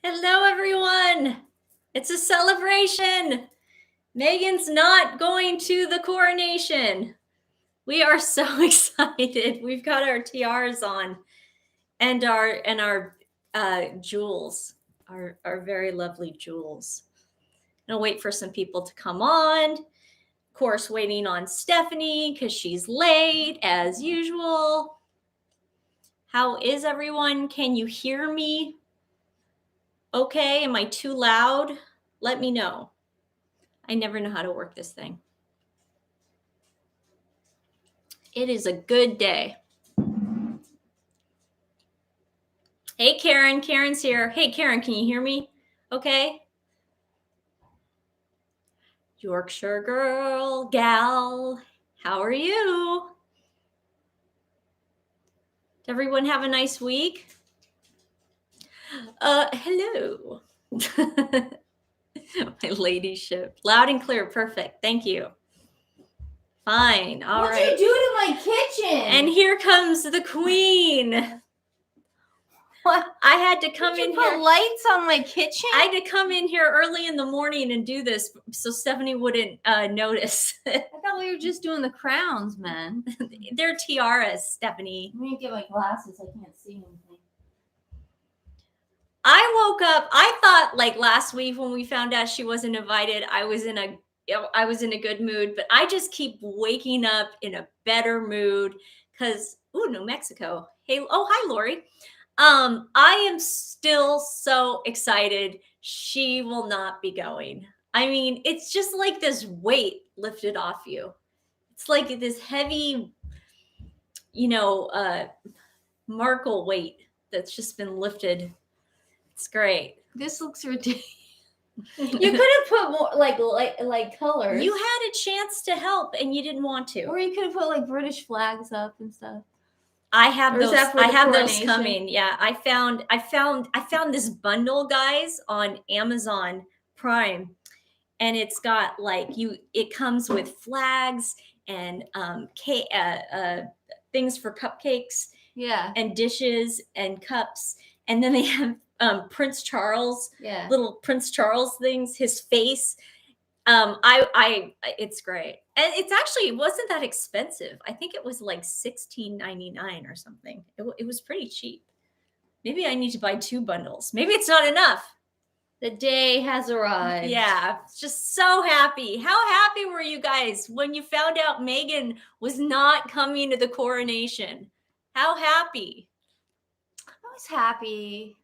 Hello, everyone. It's a celebration. Megan's not going to the coronation. We are so excited. We've got our tiaras on and our jewels, our very lovely jewels. I'll wait for some people to come on. Of course, waiting on Stephanie because she's late as usual. How is everyone? Can you hear me? Okay, am I too loud? Let me know. I never know how to work this thing. It is a good day. Hey, Karen. Karen's here. Hey, Karen, can you hear me? Okay. Yorkshire girl, gal, how are you? Did everyone have a nice week? Hello. My ladyship. Loud and clear. Perfect. Thank you. Fine. All right. What'd you do to my kitchen? And here comes the queen. What? I had to come in put here. Lights on my kitchen? I had to come in here early in the morning and do this so Stephanie wouldn't notice. I thought we were just doing the crowns, man. They're tiaras, Stephanie. Let me get my glasses. I can't see anything. I woke up. I thought like last week when we found out she wasn't invited, I was in a good mood, but I just keep waking up in a better mood because New Mexico. Hey, oh hi Lori. I am still so excited. She will not be going. I mean, it's just like this weight lifted off you. It's like this heavy, Markle weight that's just been lifted. It's great. This looks ridiculous. You could have put more like colors. You had a chance to help and you didn't want to. Or you could have put like British flags up and stuff. I have those. I have those coronation? coming. Yeah, I found this bundle, guys, on Amazon Prime, and it's got it comes with flags and things for cupcakes. Yeah. And dishes and cups, and then they have Prince Charles. Yeah. Little Prince Charles things. His face. It's great. And it wasn't that expensive. I think it was like $16.99 or something. It was pretty cheap. Maybe I need to buy 2 bundles. Maybe it's not enough. The day has arrived. Yeah, just so happy. How happy were you guys when you found out Megan was not coming to the coronation? How happy? I was happy.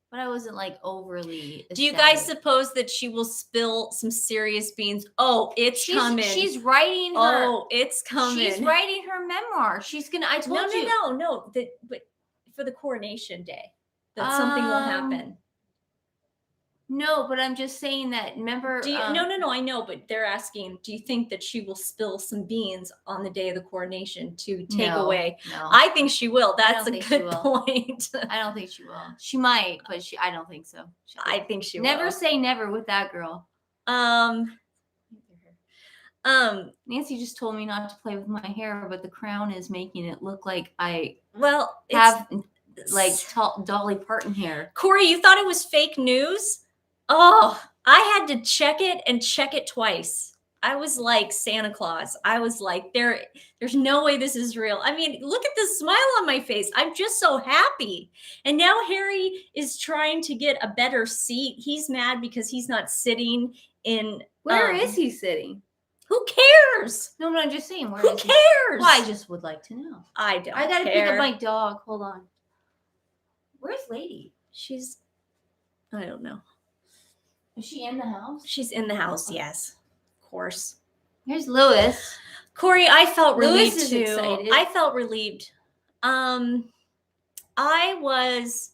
But I wasn't like overly ecstatic. Do you guys suppose that she will spill some serious beans? Oh, it's coming. She's writing her. Oh, it's coming. She's writing her memoir. She's gonna. I told you. No. But for the coronation day, that something will happen. No, but I'm just saying that. Remember? No. I know, but they're asking. Do you think that she will spill some beans on the day of the coronation to take away? No, I think she will. That's a good point. I don't think she will. She might, but I don't think so. I think she will. Never say never with that girl. Nancy just told me not to play with my hair, but the crown is making it look like I have like Dolly Parton hair. Corey, you thought it was fake news? Oh, I had to check it twice. I was like Santa Claus. I was like, there's no way this is real. I mean, look at this smile on my face. I'm just so happy. And now Harry is trying to get a better seat. He's mad because he's not sitting in. Where is he sitting? Who cares? No, I'm just saying. Who cares? Well, I just would like to know. I don't. I gotta pick up my dog. Hold on. Where's Lady? I don't know. Is she in the house? She's in the house, yes. Of course. Here's Lewis. Corey, I felt relieved Lewis is too. excited. I felt relieved. I was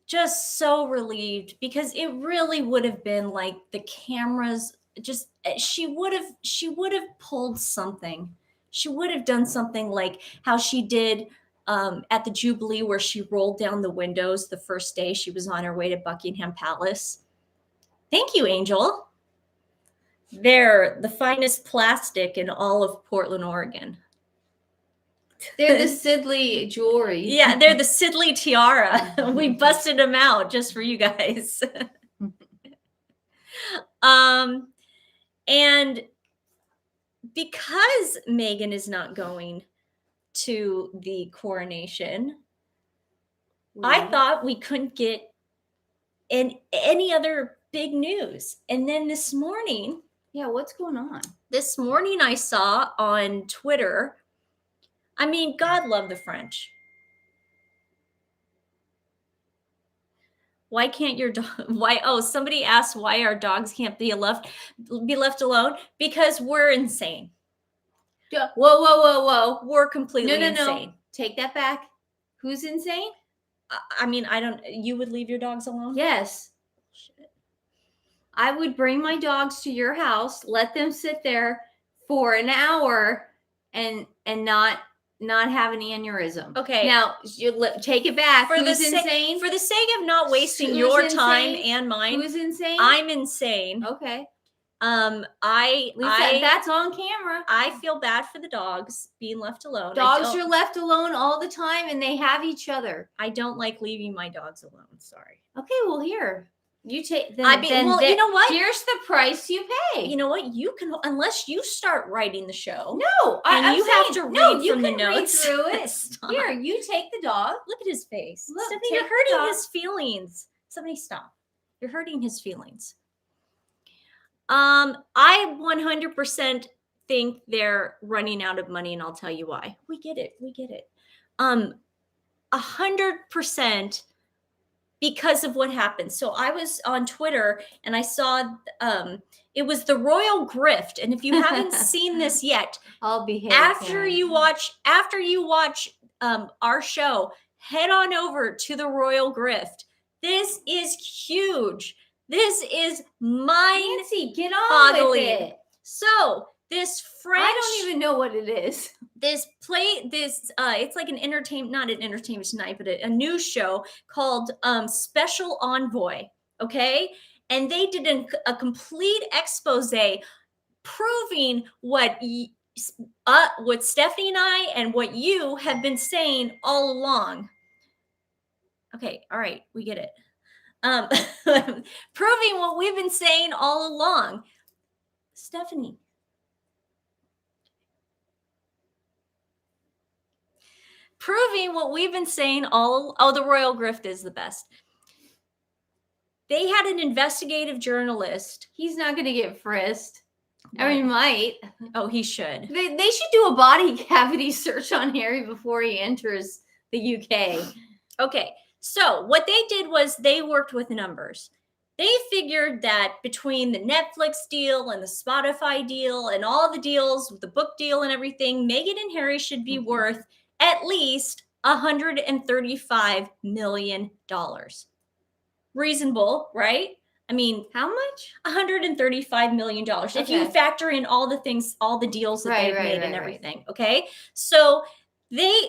just so relieved because it really would have been like the cameras just she would have pulled something. She would have done something like how she did at the Jubilee where she rolled down the windows the first day she was on her way to Buckingham Palace. Thank you, Angel. They're the finest plastic in all of Portland, Oregon. They're the Sidley jewelry. Yeah, they're the Sidley tiara. We busted them out just for you guys. And because Meghan is not going to the coronation, I thought we couldn't get any other big news. And then this morning, yeah, what's going on? This morning I saw on Twitter, I mean, God love the French. Why can't your dog, somebody asked why our dogs can't be left alone, because we're insane. Whoa. We're completely insane. No. Take that back. Who's insane? I mean, you would leave your dogs alone? Yes. Shit. I would bring my dogs to your house, let them sit there for an hour and not have an aneurysm. Okay. Now, take it back. Who's insane? For the sake of not wasting your time and mine. Who's insane? I'm insane. Okay. That's on camera. I feel bad for the dogs being left alone. Dogs are left alone all the time and they have each other. I don't like leaving my dogs alone. Sorry. Okay, well, here. You take them. You know what? Here's the price you pay. You know what? You can, unless you start writing the show. No, you have to read from the notes. Read through it. Here, you take the dog. Look at his face. Look, Stephanie, you're hurting his feelings. Somebody stop. You're hurting his feelings. I 100% think they're running out of money, and I'll tell you why. We get it. 100% because of what happened. So I was on Twitter and I saw it was the Royal Grift. And if you haven't seen this yet, I'll behave. After you watch our show, head on over to the Royal Grift. This is huge. This is Nancy, get on with it. So this French, I don't even know what it is. It's like not an entertainment tonight, but a news show called Special Envoy. Okay. And they did a complete expose proving what Stephanie and I and what you have been saying all along. Okay. All right. We get it. Proving what we've been saying all along. Stephanie. Proving what we've been saying the Royal Grift is the best. They had an investigative journalist. He's not going to get frisked. What? I mean, he might. Oh, he should. They should do a body cavity search on Harry before he enters the UK. Okay. So what they did was they worked with numbers. They figured that between the Netflix deal and the Spotify deal and all the deals, the book deal and everything, Meghan and Harry should be worth at least $135 million. Reasonable, right? I mean, how much? $135 million. Okay. If you factor in all the things, all the deals that they've made and everything. Right. Okay. So they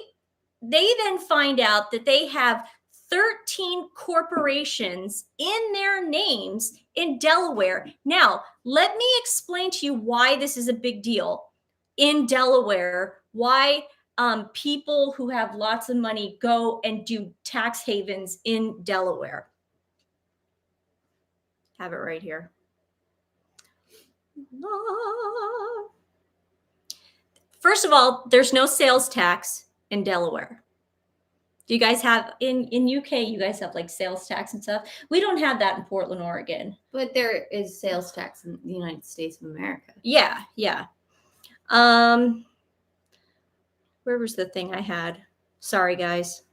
then find out that they have 13 corporations in their names in Delaware. Now, let me explain to you why this is a big deal in Delaware, why people who have lots of money go and do tax havens in Delaware. Have it right here. First of all, there's no sales tax in Delaware. Do you guys have in UK? You guys have like sales tax and stuff. We don't have that in Portland, Oregon. But there is sales tax in the United States of America. Yeah. Where was the thing I had? Sorry, guys.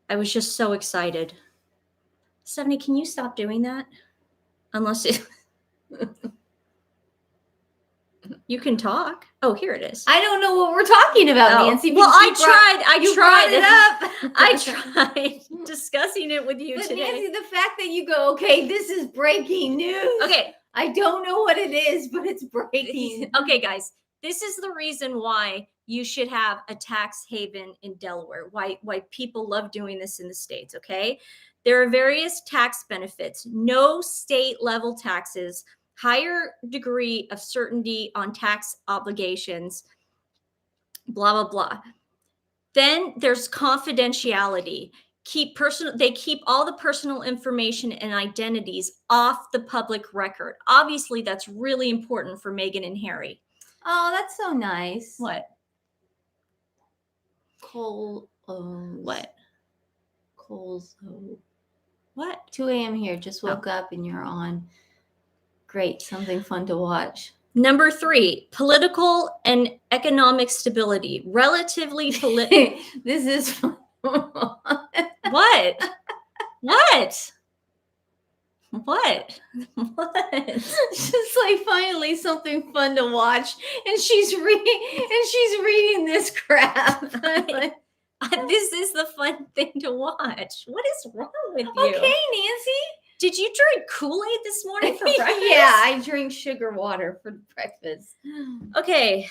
I was just so excited. Stephanie, can you stop doing that? Unless you can talk. Oh, here it is. I don't know what we're talking about, Nancy. Well, I tried discussing it with you today. Nancy, the fact that you go, okay, this is breaking news. Okay. I don't know what it is, but it's breaking. Okay, guys. This is the reason why you should have a tax haven in Delaware. Why people love doing this in the States, okay? There are various tax benefits, no state level taxes, higher degree of certainty on tax obligations, blah, blah, blah. Then there's confidentiality. They keep all the personal information and identities off the public record. Obviously, that's really important for Meghan and Harry. Oh, that's so nice. What? Coles. What? Coles. What? 2 a.m. here. Just woke up and you're on. Great. Something fun to watch. Number 3, political and economic stability. Relatively political. This is fun. What? What? What? What? It's just like finally something fun to watch, and she's reading this crap. This is the fun thing to watch. What is wrong with you? Okay, Nancy. Did you drink Kool-Aid this morning for breakfast? Yeah, I drink sugar water for breakfast. Okay.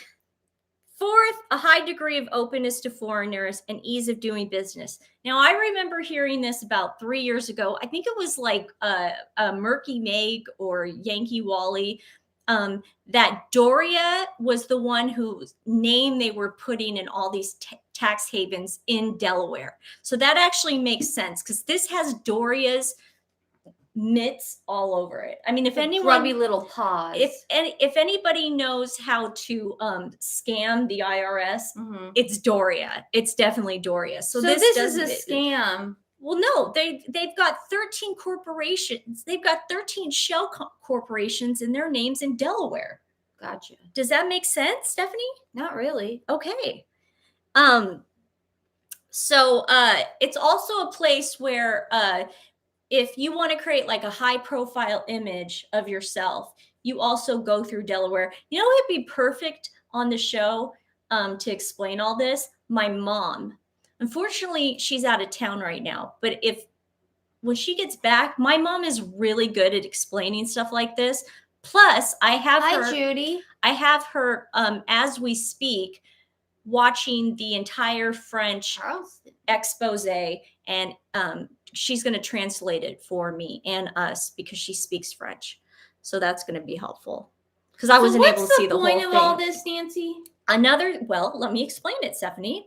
4th, a high degree of openness to foreigners and ease of doing business. Now, I remember hearing this about 3 years ago. I think it was like a Murky Meg or Yankee Wally, that Doria was the one whose name they were putting in all these tax havens in Delaware. So that actually makes sense because this has Doria's mitts all over it. I mean, if anyone, grubby little paws. If anybody knows how to scam the IRS, it's Doria. It's definitely Doria. So this is a scam. Well, no, they've got 13 corporations. They've got 13 shell corporations in their names in Delaware. Gotcha. Does that make sense, Stephanie? Not really. Okay. So it's also a place where if you want to create like a high profile image of yourself, you also go through Delaware. You know, it'd be perfect on the show to explain all this. My mom, unfortunately, she's out of town right now, but when she gets back, my mom is really good at explaining stuff like this. Plus, I have her. Hi, Judy. I have her as we speak, watching the entire French expose, and she's going to translate it for me and us because she speaks French. So that's going to be helpful because I wasn't able to see the whole thing. What's the point of all this, Nancy? Well, let me explain it, Stephanie.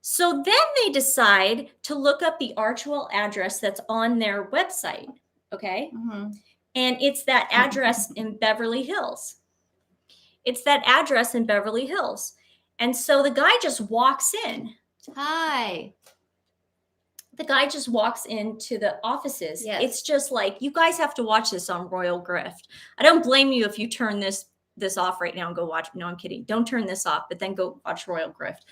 So then they decide to look up the Archwell address that's on their website. Okay. And it's that address in Beverly Hills. And so the guy just walks in. Hi. The guy just walks into the offices. Yes. It's just like, you guys have to watch this on Royal Grift. I don't blame you if you turn this off right now and go watch. No, I'm kidding. Don't turn this off, but then go watch Royal Grift.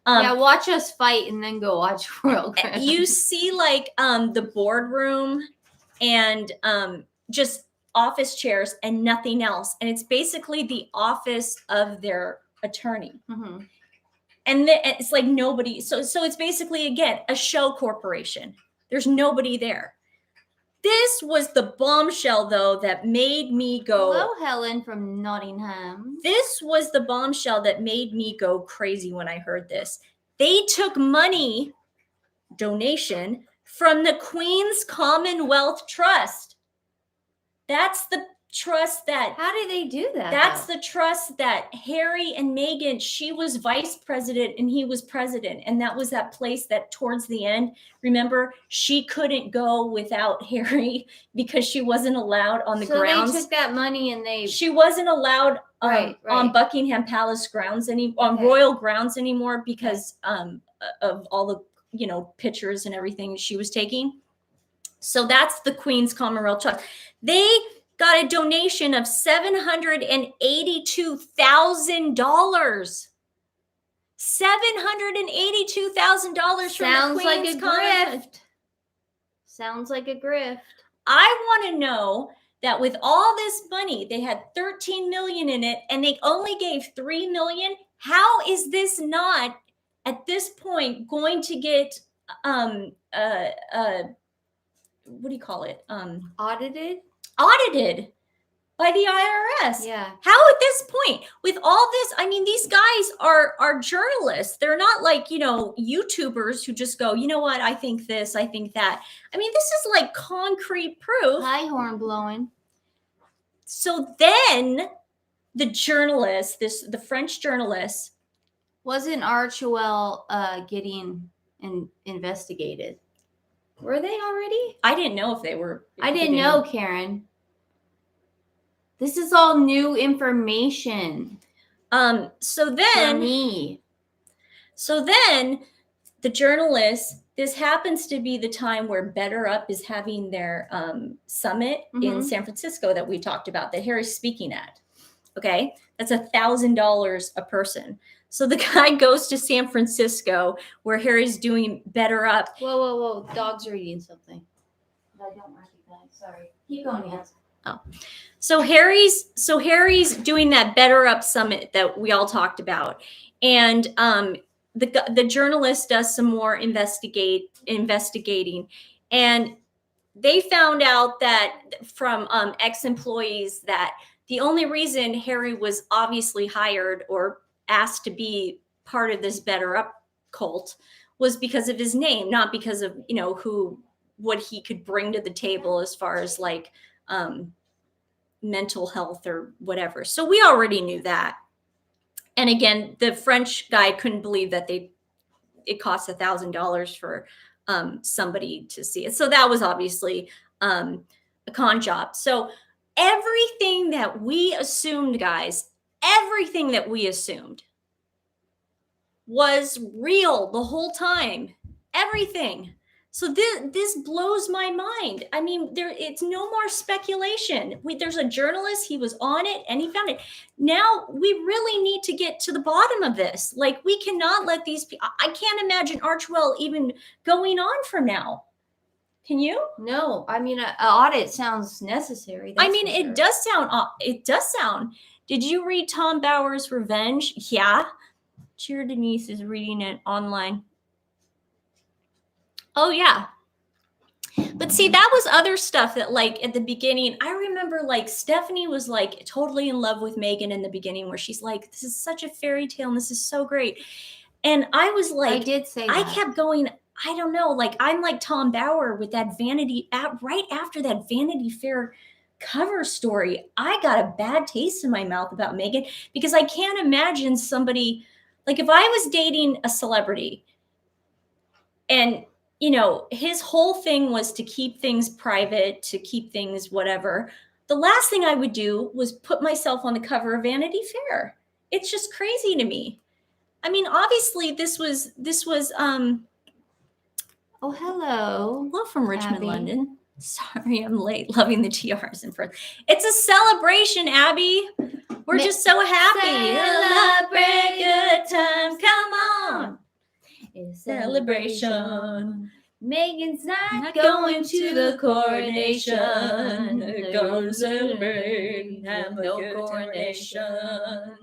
Yeah, watch us fight and then go watch Royal Grift. You see like the boardroom and just office chairs and nothing else. And it's basically the office of their attorney. And it's like nobody. So it's basically, again, a shell corporation. There's nobody there. This was the bombshell, though, that made me go. Hello, Helen from Nottingham. This was the bombshell that made me go crazy when I heard this. They took money, donation, from the Queen's Commonwealth Trust. That's the trust that. How did they do that? That's the trust that Harry and Meghan, she was vice president and he was president. And that was that place that towards the end, remember, she couldn't go without Harry because she wasn't allowed on the grounds. So they took that money and she wasn't allowed right. on Buckingham Palace grounds on royal grounds anymore because of all the, pictures and everything she was taking. So that's the Queen's Commonwealth Trust. They got a donation of $782,000. $782,000 from the Queen's Commonwealth. Sounds like a grift. I want to know that with all this money, they had 13 million in it and they only gave 3 million. How is this not at this point going to get what do you call it? Audited by the IRS. Yeah. How at this point, with all this, I mean, these guys are journalists. They're not like, YouTubers who just go, you know what? I think this, I think that. I mean, this is like concrete proof. Hi, horn blowing. So then the journalist, the French journalist, Wasn't Archwell getting investigated? Were they already? I didn't know if they were. I didn't know, Karen. This is all new information So for then, me. the journalists, this happens to be the time where Better Up is having their summit in San Francisco that we talked about, that Harry's speaking at. Okay, that's $1,000 a person. So the guy goes to San Francisco where Harry's doing Better Up. Whoa, whoa, whoa! Dog's reading something that I don't recognize. Sorry. Keep going, Nancy. Oh, so Harry's doing that Better Up summit that we all talked about, and the journalist does some more investigating, and they found out that from ex-employees that the only reason Harry was obviously hired or asked to be part of this Better Up cult was because of his name, not because of, you know, what he could bring to the table as far as like mental health or whatever. So we already knew that. And again, the French guy couldn't believe that it cost $1,000 for somebody to see it. So that was obviously a con job. So everything that we assumed, guys, everything that we assumed was real the whole time. Everything. So this blows my mind. I mean, it's no more speculation. There's a journalist, he was on it and he found it. Now we really need to get to the bottom of this. Like, we cannot let these people, I can't imagine Archwell even going on from now. Can you? No, I mean, an audit sounds necessary. I mean, it does sound. Did you read Tom Bauer's Revenge? Yeah. Cheer Denise is reading it online. Oh, yeah. But see, that was other stuff that, like, at the beginning, I remember, like, Stephanie was, like, totally in love with Megan in the beginning, where she's like, this is such a fairy tale and this is so great. And I was like, I did say I that. kept going, I don't know, like, I'm like Tom Bauer with that right after that Vanity Fair cover story. I got a bad taste in my mouth about Megan, because I can't imagine somebody, like, if I was dating a celebrity and, you know, his whole thing was to keep things private, to keep things whatever, the last thing I would do was put myself on the cover of Vanity Fair. It's just crazy to me. I mean, obviously this was oh, hello. Hello from Richmond, Abby. London. Sorry, I'm late. Loving the tiaras in front. It's a celebration, Abby. We're just so happy. Celebrate good times. Come on. It's Celebration. Megan's not going to the coronation. Go celebrate. Have a No good coronation. coronation.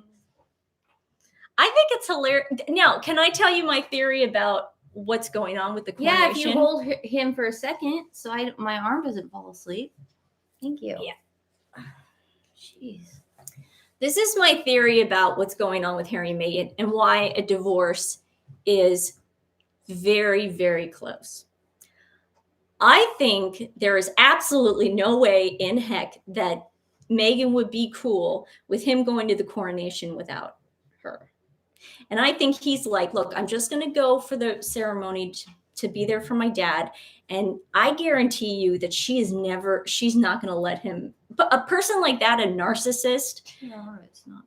I think it's hilarious. Now, can I tell you my theory about what's going on with the coronation? Yeah, if you hold him for a second, so my arm doesn't fall asleep. Thank you. Yeah. Jeez. This is my theory about what's going on with Harry and Meghan and why a divorce is very, very close. I think there is absolutely no way in heck that Meghan would be cool with him going to the coronation without her. And I think he's like, look, I'm just going to go for the ceremony to be there for my dad. And I guarantee you that she's not going to let him. But a person like that, a narcissist, No, it's not.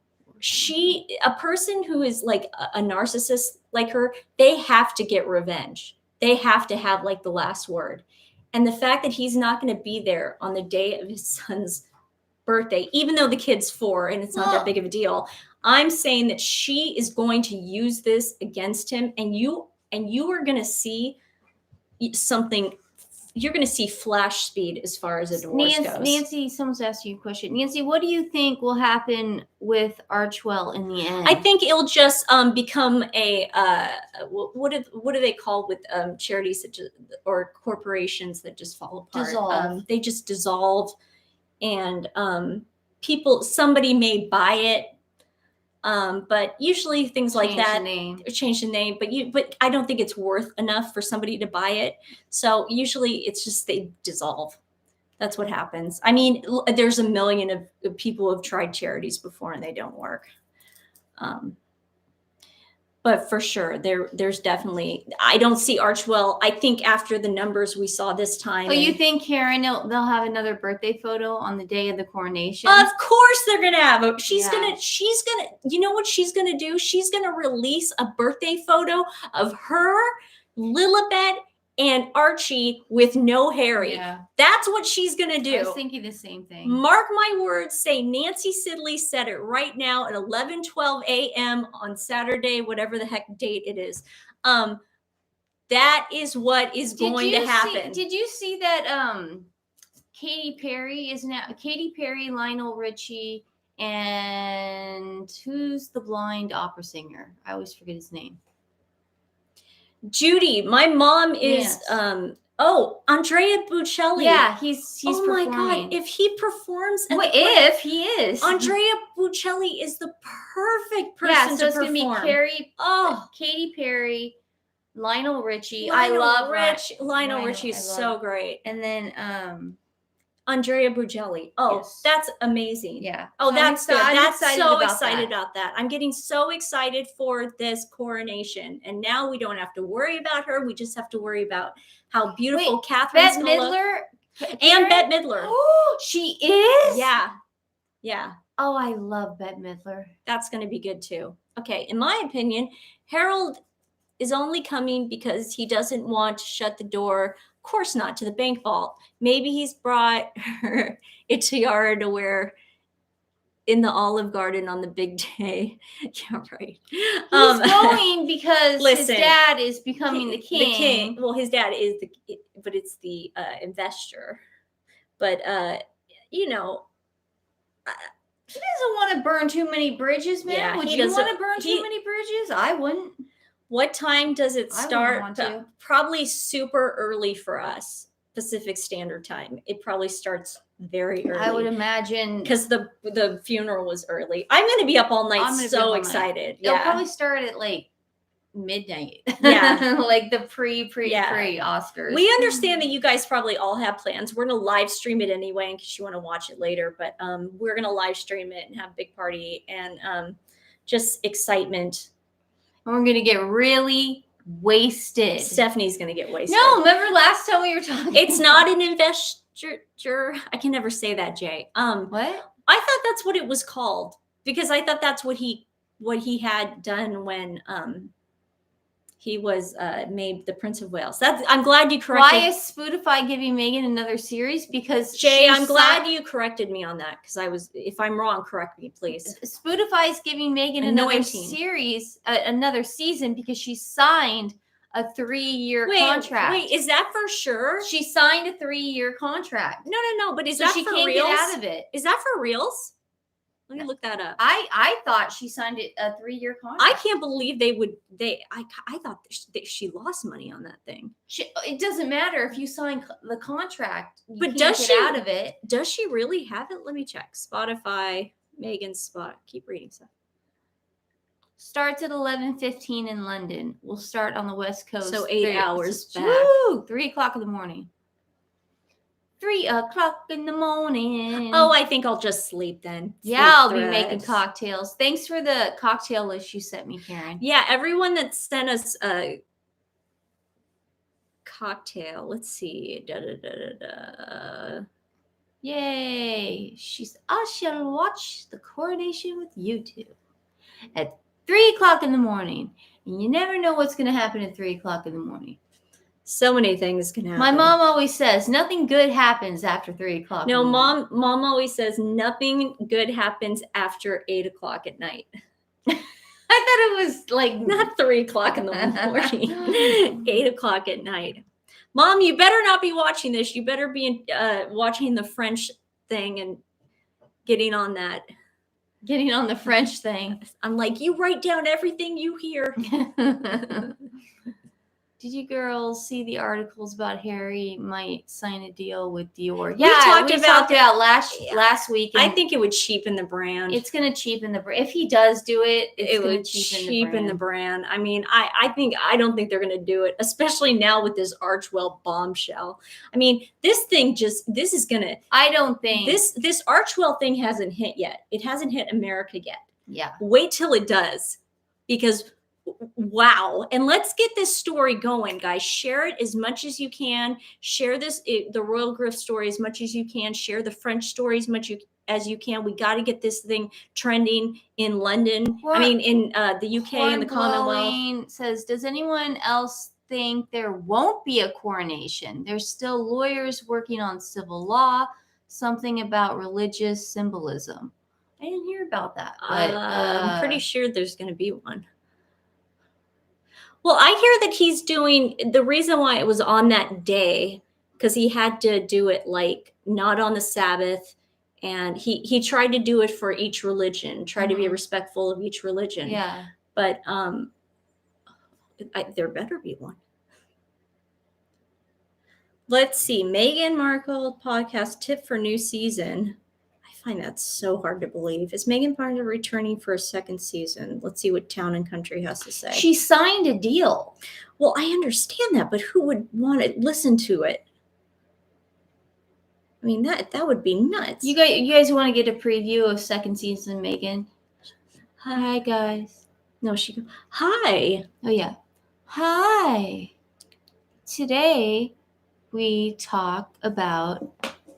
a person who is like a narcissist like her, they have to get revenge. They have to have like the last word. And the fact that he's not going to be there on the day of his son's birthday, even though the kid's 4 and it's not that big of a deal, I'm saying that she is going to use this against him, and you are going to see something. You're going to see flash speed as far as a divorce goes. Nancy, someone's asked you a question. Nancy, what do you think will happen with Archwell in the end? I think it'll just become a what do they call with charities that or corporations that just fall apart? Dissolve. They just dissolve, and somebody may buy it. But usually things like that change the name, but I don't think it's worth enough for somebody to buy it. So usually it's just they dissolve. That's what happens. I mean, there's a million of people who have tried charities before and they don't work. But for sure, there's definitely, I don't see Archwell. I think after the numbers we saw this time. Oh, you think Karen, they'll have another birthday photo on the day of the coronation? Of course they're gonna have it. She's Yeah. gonna, you know what she's gonna do? She's gonna release a birthday photo of her, Lilibet, and Archie with no Harry. Yeah. That's what she's gonna do. I was thinking the same thing. Mark my words, say Nancy Sidley said it right now at 11:12 a.m. on Saturday, whatever the heck date it is. That is what is going to happen. Did you see that Katy Perry, Lionel Richie, and who's the blind opera singer? I always forget his name. Judy, my mom is Yes. Andrea Bocelli. Yeah, he's oh performing. my god, if he performs at If he is. Andrea Bocelli is the perfect person so to it's perform. gonna be Oh, Katy Perry, Lionel Richie. Lionel I love Lionel Lionel, Richie is I love- so great. And then Andrea Bocelli. Oh, Yes. that's amazing. yeah. Oh, So that's good. I'm That's excited so about excited that. about that. I'm getting so excited for this coronation. And now we don't have to worry about her. We just have to worry about how beautiful Catherine's Bette gonna look. Midler And Bette Midler. Oh, she is. Yeah. Yeah. Oh, I love Bette Midler. That's going to be good too. Okay. In my opinion, Harold is only coming because he doesn't want to shut the door. Of course not, to the bank vault. Maybe he's brought her a tiara to wear in the Olive Garden on the big day. Yeah, right. He's going because listen, his dad is becoming the king. The king. Well, his dad is but it's the investor. But you know, he doesn't want to burn too many bridges, man. Yeah, Would he you doesn't- want to burn too many bridges? I wouldn't. what time does it I wouldn't start? want to. Probably super early for us, Pacific Standard Time. It probably starts very early. I would imagine because the funeral was early. I'm going to be up all night, I'm gonna be so up all night. excited. It'll Yeah, probably start at like midnight. Yeah. like the pre Yeah. Oscars. we understand that you guys probably all have plans. We're going to live stream it anyway in case you want to watch it later. But we're going to live stream it and have a big party and just excitement. And we're gonna get really wasted. Stephanie's going to get wasted. No, remember last time we were talking? It's not an investor. I can never say that, Jay. What? I thought that's what it was called because I thought that's what he had done when he was made the Prince of Wales. I'm glad you corrected. Why is Spotify giving Megan another series? Because Jay, she's I'm glad you corrected me on that because if I'm wrong, correct me, please. Spotify is giving Megan Anointing. another series, another season because she signed a 3-year contract. Wait, is that for sure? She signed a 3-year contract. No, but is So that she for can't reals? get out of it. Is that for reals? Let me look that up. I thought she signed a 3-year I contract. can't believe I thought she lost money on that thing. It doesn't matter if you sign the contract. You But can't does get she- out of it? Does she really have it? Let me check. Spotify, Megan's spot. Keep reading stuff. Starts at 11:15 in London. We'll start on the West Coast. So 8 hours back. Woo! 3:00 in the morning. 3:00 in the morning. Oh, I think I'll just sleep then. yeah, Sleep I'll be through making it. cocktails. Thanks for the cocktail list you sent me, Karen. Yeah, everyone that sent us a cocktail. Let's see. Yay! I shall watch the coronation with you two at 3:00 in the morning. And you never know what's going to happen at 3:00 in the morning. So many things can happen. My mom always says nothing good happens after 3:00. No, mom always says nothing good happens after 8:00 at night. I thought it was like Not 3:00 in the morning. 8:00 at night. Mom, you better not be watching this. You better be watching the French thing and getting on that. getting on the French thing. I'm like, you write down everything you hear. Did you girls see the articles about Harry might sign a deal with Dior? We talked about that. last week. I and think it would cheapen the brand. it's going to cheapen the brand. If he does do it, It going would to cheapen the brand. I mean, I don't think they're going to do it, especially now with this Archwell bombshell. I mean, this is going to, I don't think this Archwell thing hasn't hit yet. It hasn't hit America yet. Yeah. Wait till it does, because wow. And let's get this story going, guys. Share it as much as you can. Share the Royal Griff story as much as you can. Share the French story as much as you can. We got to get this thing trending in London. In the UK and the Commonwealth. Says, does anyone else think there won't be a coronation? There's still lawyers working on civil law, something about religious symbolism. I didn't hear about that, but I'm pretty sure there's going to be one. Well, I hear that he's doing, the reason why it was on that day, because he had to do it like not on the Sabbath. And he tried to do it for each religion, try to be respectful of each religion. Yeah. But there better be one. Let's see. Meghan Markle podcast tip for new season. I find that so hard to believe. Is Meghan Markle returning for a second season? Let's see what Town and Country has to say. She signed a deal. Well, I understand that, but who would want to listen to it? I mean, that would be nuts. You guys want to get a preview of second season, Meghan? Hi, guys. No, she goes, hi. Oh, yeah. Hi. Today, we talk about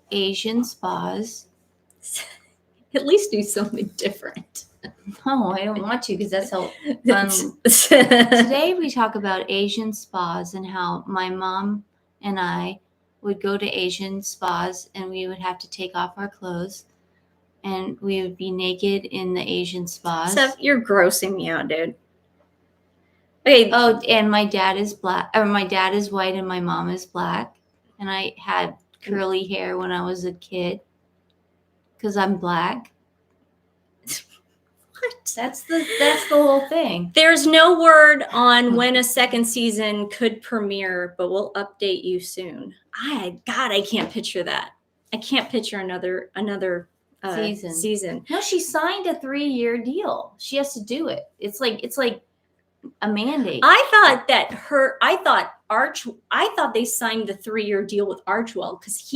Asian spas. At least do something different. No, I don't want to because that's how fun. Today, we talk about Asian spas and how my mom and I would go to Asian spas and we would have to take off our clothes and we would be naked in the Asian spas. Seth, you're grossing me out, dude. Okay. Oh, and my dad is black, or my dad is white and my mom is black. And I had curly hair when I was a kid because I'm black. What? That's the whole thing. There's no word on when a second season could premiere, but we'll update you soon. God, I can't picture that. I can't picture another season. No, she signed a 3-year deal. She has to do it. It's like a mandate. I thought they signed the 3-year deal with Archwell because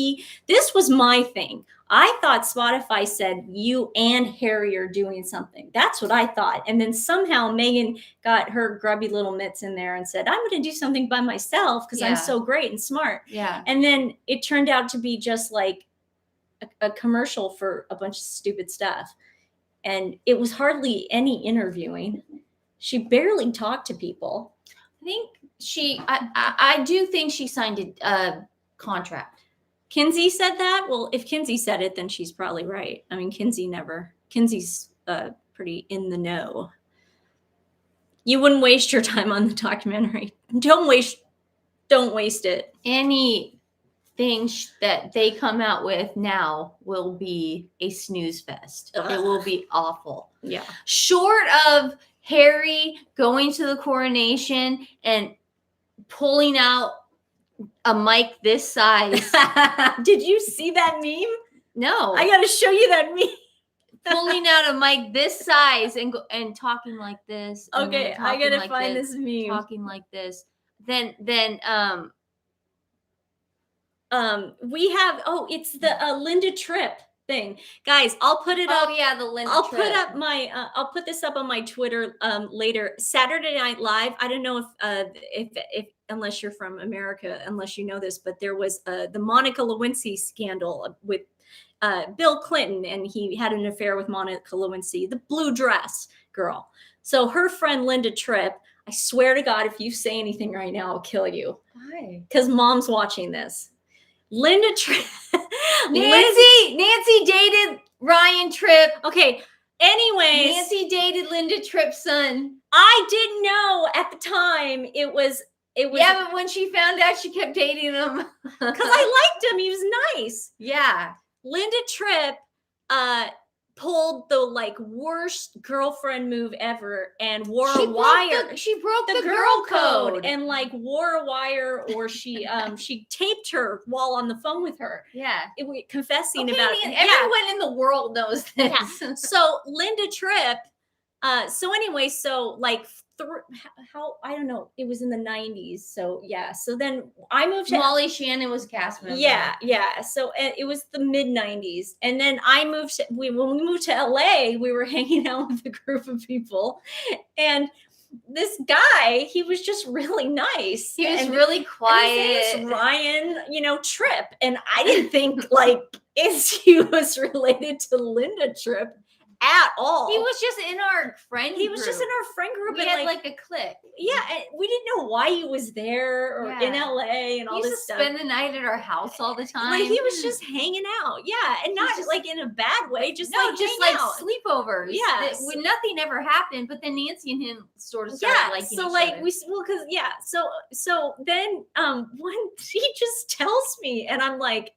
this was my thing. I thought Spotify said you and Harry are doing something. That's what I thought. And then somehow Meghan got her grubby little mitts in there and said, I'm going to do something by myself because I'm so great and smart. Yeah. And then it turned out to be just like a commercial for a bunch of stupid stuff. And it was hardly any interviewing. She barely talked to people. I think I do think she signed a contract. Kinsey said that? Well, if Kinsey said it, then she's probably right. I mean, Kinsey's pretty in the know. You wouldn't waste your time on the documentary. Don't waste it. Anything that they come out with now will be a snooze fest. Ugh. It will be awful. Yeah. Short of Harry going to the coronation and pulling out a mic this size. Did you see that meme? No. I got to show you that meme. Pulling out a mic this size and talking like this. Okay, I got to find this meme. Talking like this. Then we have it's the Linda Tripp thing, guys. I'll put it up. Oh yeah, the Linda I'll Tripp. put up my I'll put this up on my Twitter later. Saturday Night Live. I don't know if unless you're from America, unless you know this, but there was the Monica Lewinsky scandal with Bill Clinton, and he had an affair with Monica Lewinsky, the blue dress girl. So her friend Linda Tripp. I swear to God, if you say anything right now, I'll kill you. Why? Because Mom's watching this. Linda Tripp. Nancy dated Ryan Tripp. Okay. Anyways. Nancy dated Linda Tripp's son. I didn't know at the time it was. Yeah, but when she found out, she kept dating him. Because I liked him. He was nice. Yeah. Linda Tripp pulled the worst girlfriend move ever and wore a wire. She broke the girl code and wore a wire, or she taped her while on the phone with her. Yeah, confessing about it. Everyone in the world knows this. Yeah. So Linda Tripp. How I don't know. It was in the 90s. So yeah. So then I moved to Molly Shannon was cast member. Yeah. So it was the mid 90s, and then I moved. When we moved to LA, we were hanging out with a group of people, and this guy, he was just really nice. He was and, really and quiet. his name was Ryan, Tripp. And I didn't think like he was related to Linda Tripp at all. He was just in our friend He group. was just in our friend group. We and had like a clique. Yeah, and we didn't know why he was there or in LA and all this stuff. He used to spend the night at our house all the time. Like he was just hanging out. Yeah, and not just like in a bad way, just no, like just hang like out. sleepovers. Yeah, when nothing ever happened, but then Nancy and him sort of started liking so each like other. so then when he just tells me, and I'm like,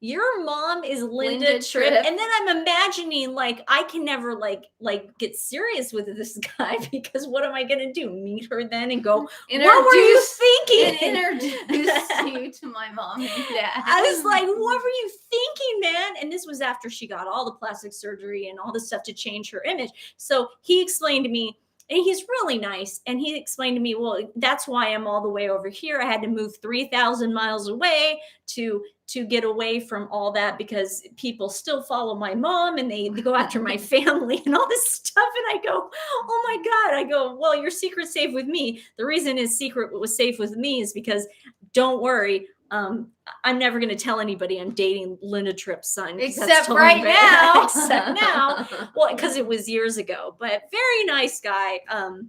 your mom is Linda Tripp. And then I'm imagining like I can never like get serious with this guy because what am I gonna do? Meet her then and go, what were you thinking? And introduce you to my mom and dad. I was like, what were you thinking, man? And this was after she got all the plastic surgery and all the stuff to change her image. So he explained to me, and he's really nice. And he explained to me, well, that's why I'm all the way over here. I had to move 3,000 miles away to get away from all that because people still follow my mom and they go after my family and all this stuff. And I go, oh my God. I go, well, your secret's safe with me. The reason his secret was safe with me is because don't worry. I'm never going to tell anybody I'm dating Linda Tripp's son. Except right now. Except now. Well, because it was years ago, but very nice guy. I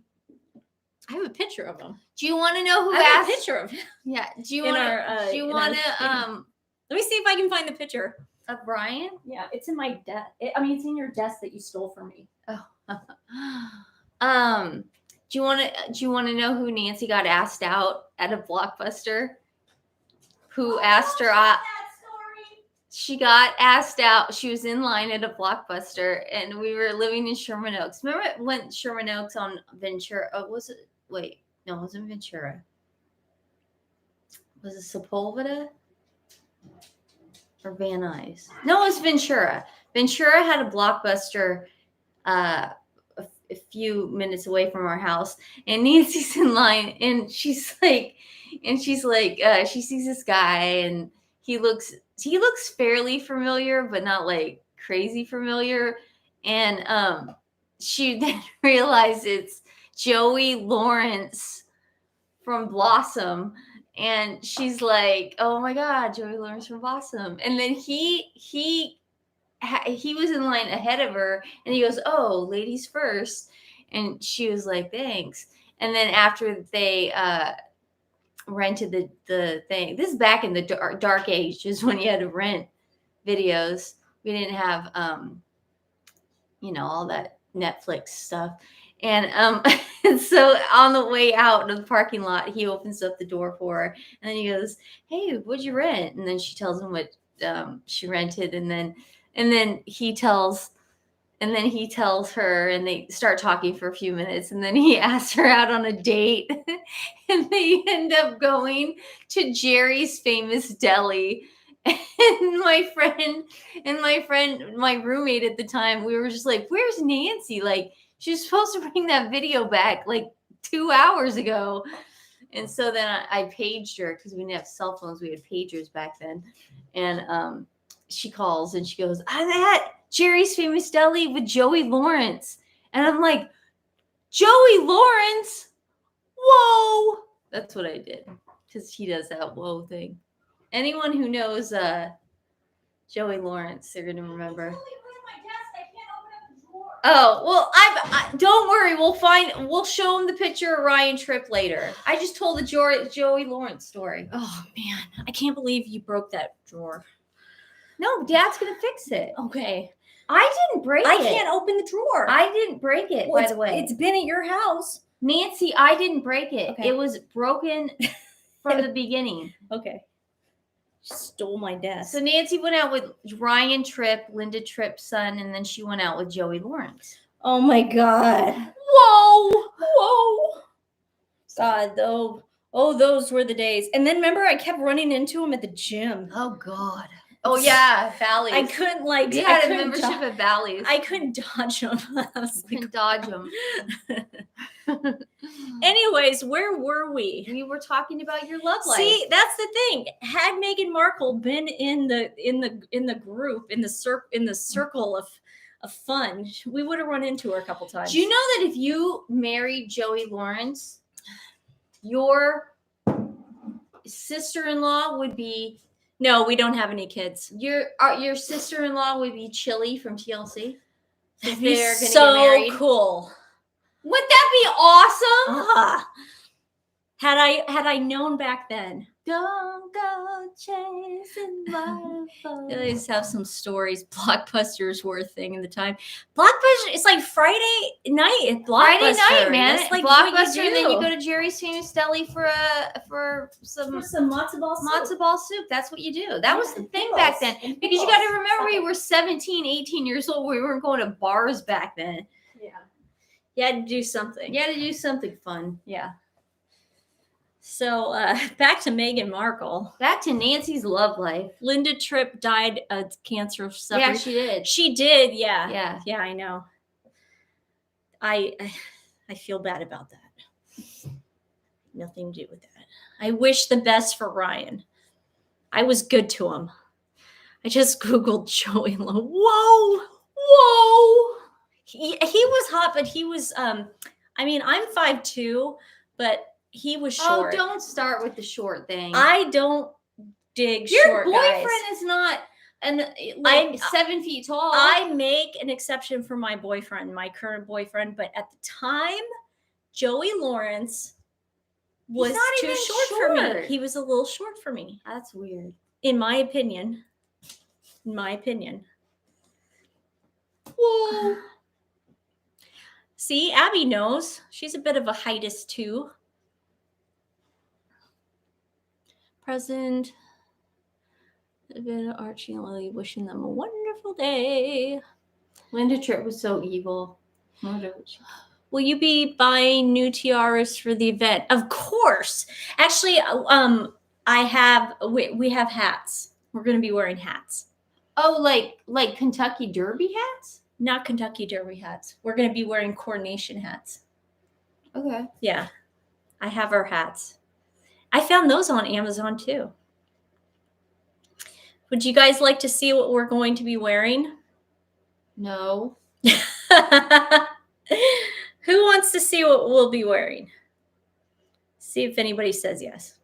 have a picture of him. Do you want to know who I have asked? a picture of him. Yeah. Do you want to? Let me see if I can find the picture of Brian. Yeah, it's in my desk. It's in your desk that you stole from me. Oh. Do you want to know who Nancy got asked out at a Blockbuster? Who asked her out? She got asked out. She was in line at a Blockbuster, and we were living in Sherman Oaks. Remember when Sherman Oaks on Ventura? Was it? Wait, no, it wasn't Ventura. Was it Sepulveda or Van Nuys? No, it was Ventura. Ventura had a Blockbuster a few minutes away from our house, and Nancy's in line, and she sees this guy, and he looks fairly familiar, but not like crazy familiar. And she then realized it's Joey Lawrence from Blossom. And she's like, oh my God, Joey Lawrence from Blossom. And then he was in line ahead of her, and he goes, oh, ladies first. And she was like, thanks. And then after they rented the thing, this is back in the dark ages when you had to rent videos. We didn't have all that Netflix stuff. And so on the way out of the parking lot, he opens up the door for her, and then he goes, hey, what'd you rent? And then she tells him what she rented, and then he tells her, and they start talking for a few minutes, and then he asks her out on a date, and they end up going to Jerry's Famous Deli. And my roommate at the time, we were just like, where's Nancy? Like, she was supposed to bring that video back like 2 hours ago. And so then I paged her, because we didn't have cell phones. We had pagers back then. And she calls and she goes, I'm at Jerry's Famous Deli with Joey Lawrence. And I'm like, Joey Lawrence? Whoa. That's what I did, because he does that whoa thing. Anyone who knows Joey Lawrence, they're going to remember. Oh, well, don't worry. We'll show him the picture of Ryan Tripp later. I just told the Joey Lawrence story. Oh man, I can't believe you broke that drawer. No, Dad's going to fix it. Okay. I didn't break it. I can't open the drawer. I didn't break it, by the way. It's been at your house. Nancy, I didn't break it. Okay. It was broken from the beginning. Okay. Stole my desk. So Nancy went out with Ryan Tripp, Linda Tripp's son, and then she went out with Joey Lawrence. Oh my God. Whoa. God, though. Oh, those were the days. And then remember, I kept running into him at the gym. Oh God. Oh yeah, Bally's. I couldn't like. We had a membership at Bally's. I couldn't dodge him. Couldn't dodge him. Anyways, where were we? We were talking about your love life. See, that's the thing. Had Meghan Markle been in the group, in the circle of fun. We would have run into her a couple times. Do you know that if you married Joey Lawrence, your sister-in-law would be No, we don't have any kids. your sister-in-law would be Chili from TLC. That'd be They're gonna so get married. cool. Wouldn't that be awesome? Had I known back then. Don't go chasing waterfalls. You guys have some stories. Blockbusters were a thing in the time. Blockbuster, it's like Friday night at Blockbuster. Friday night, man. That's like Blockbuster, what you and then you do. go to Jerry's Famous Deli for some matzo ball soup. matzo ball soup. That's what you do. That was the and thing pickles, back then. and Because you pickles. got to remember, we were 17, 18 years old. We weren't going to bars back then. Yeah. You had to do something. You had to do something fun. Yeah. So back to Meghan Markle. Back to Nancy's love life. Linda Tripp died of cancer of suffering. Yeah, she did. She did, yeah. Yeah. Yeah, I know. I feel bad about that. Nothing to do with that. I wish the best for Ryan. I was good to him. I just Googled Joey Lowe. Whoa. He was hot, but he was I mean, I'm 5'2", but he was short. Oh, don't start with the short thing. I don't dig Your short boyfriend guys. is not 7 feet tall. I make an exception for my boyfriend, my current boyfriend, but at the time, Joey Lawrence was He's not too even short for me. short. He was a little short for me, That's weird. in my opinion. In my opinion. Whoa. See, Abby knows. She's a bit of a heightist too. Present. Archie and Lily wishing them a wonderful day. Linda Tripp was so evil. Will you be buying new tiaras for the event? Of course. Actually, we have hats. We're going to be wearing hats. Oh, like Kentucky Derby hats? Not Kentucky Derby hats. We're going to be wearing Coronation hats. Okay. Yeah. I have our hats. I found those on Amazon too. Would you guys like to see what we're going to be wearing? No. Who wants to see what we'll be wearing? See if anybody says yes.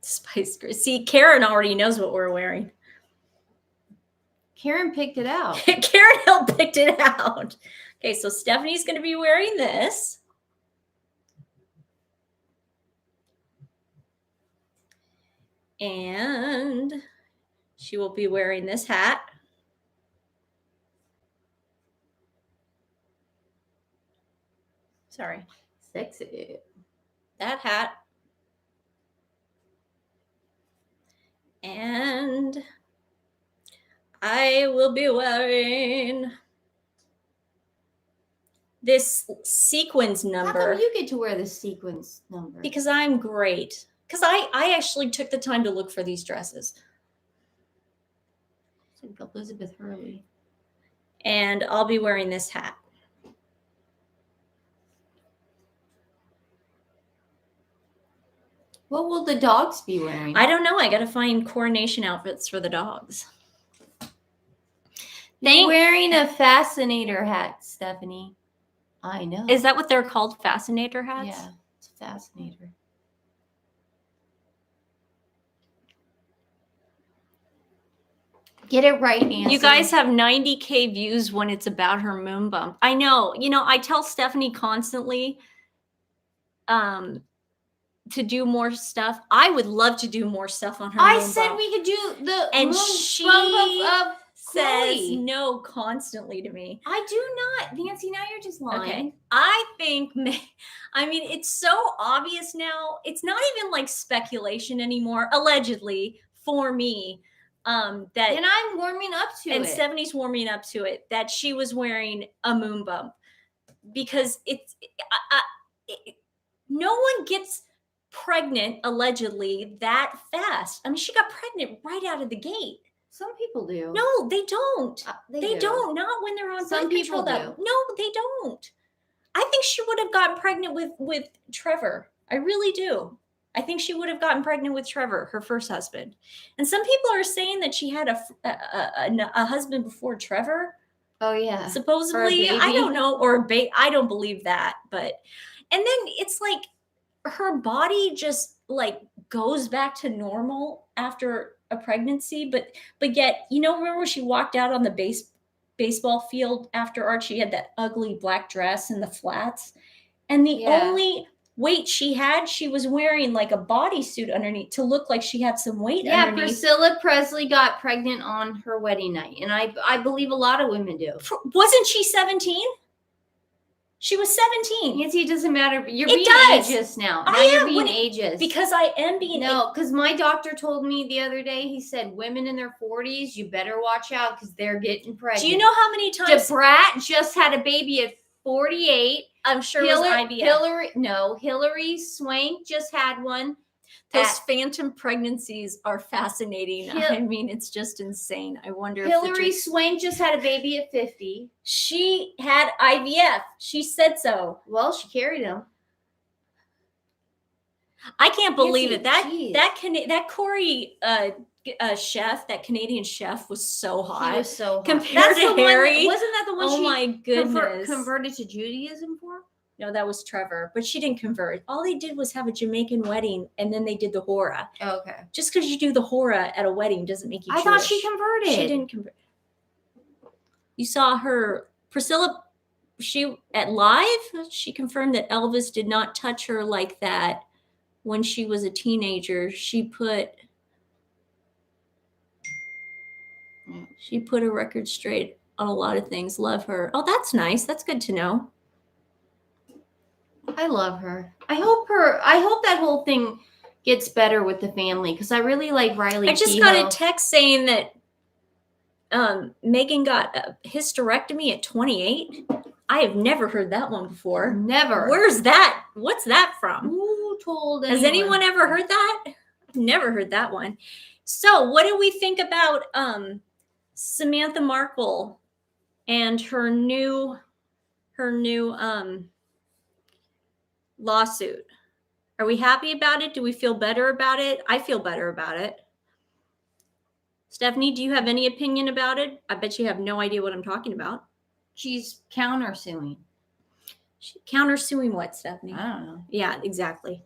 Spice Girls. See, Karen already knows what we're wearing. Karen picked it out. Karen Hill picked it out. Okay, so Stephanie's going to be wearing this. And she will be wearing this hat. Sorry. Sexy. That hat. And I will be wearing this sequins How number. come you get to wear the sequins number? Because I'm great. Because I actually took the time to look for these dresses. It's like Elizabeth Hurley. And I'll be wearing this hat. What will the dogs be wearing? I don't know. I got to find coronation outfits for the dogs. You're wearing a fascinator hat, Stephanie. I know. Is that what they're called? Fascinator hats? Yeah, it's a fascinator. Get it right, Nancy. You guys have 90K views when it's about her moon bump. I know. You know, I tell Stephanie constantly to do more stuff. I would love to do more stuff on her I moon said bump. we could do the And moon she bump of says Chloe. no constantly to me. I do not. Nancy, now you're just lying. Okay. I think, I mean, it's so obvious now. It's not even like speculation anymore, allegedly, for me. That And I'm warming up to and it. Stephanie's warming up to it, that she was wearing a moon bump. Because no one gets pregnant, allegedly, that fast. I mean, she got pregnant right out of the gate. Some people do. No, they don't. They do. don't. Not when they're on Some birth control. people do. No, they don't. I think she would have gotten pregnant with Trevor. I really do. I think she would have gotten pregnant with Trevor, her first husband. And some people are saying that she had a husband before Trevor. Oh yeah. Supposedly, I don't know, or I don't believe that. But, and then it's like her body just like goes back to normal after a pregnancy. But yet, remember when she walked out on the baseball field after Archie had that ugly black dress and the flats? And the only weight she had, she was wearing like a bodysuit underneath to look like she had some weight underneath. Priscilla Presley got pregnant on her wedding night, and I believe a lot of women do. Wasn't she 17? She was 17. Nancy, it doesn't matter. You're being ageist now. You're being ageist. Because I am being because my doctor told me the other day, he said, women in their 40s, you better watch out because they're getting pregnant. Do you know how many times? Debrat just had a baby at 48. I'm sure it was IVF. Hillary Swank just had one. Those phantom pregnancies are fascinating. I mean, it's just insane. I wonder Hillary Swank just had a baby at 50. She had IVF. She said so. Well, she carried him. I can't believe it. That Corey chef, that Canadian chef, was so hot. He was so hot. Compared to Harry. Wasn't that the one she my goodness. Converted to Judaism for? No, that was Trevor, but she didn't convert. All they did was have a Jamaican wedding, and then they did the hora. Oh, okay. Just because you do the hora at a wedding doesn't make you Jewish. I thought she converted. She didn't convert. You saw her, Priscilla, at live, she confirmed that Elvis did not touch her like that when she was a teenager. She put a record straight on a lot of things. Love her. Oh, that's nice. That's good to know. I love her. I hope that whole thing gets better with the family because I really like Riley. I just got a text saying that Megan got a hysterectomy at 28. I have never heard that one before. Never. Where's that? What's that from? Who told anyone? Has anyone ever heard that? I've never heard that one. So what do we think about Samantha Markle and her new lawsuit? Are we happy about it? Do we feel better about it? I feel better about it. Stephanie, do you have any opinion about it? I bet you have no idea what I'm talking about. She's countersuing. Countersuing what, Stephanie? I don't know. Yeah, exactly.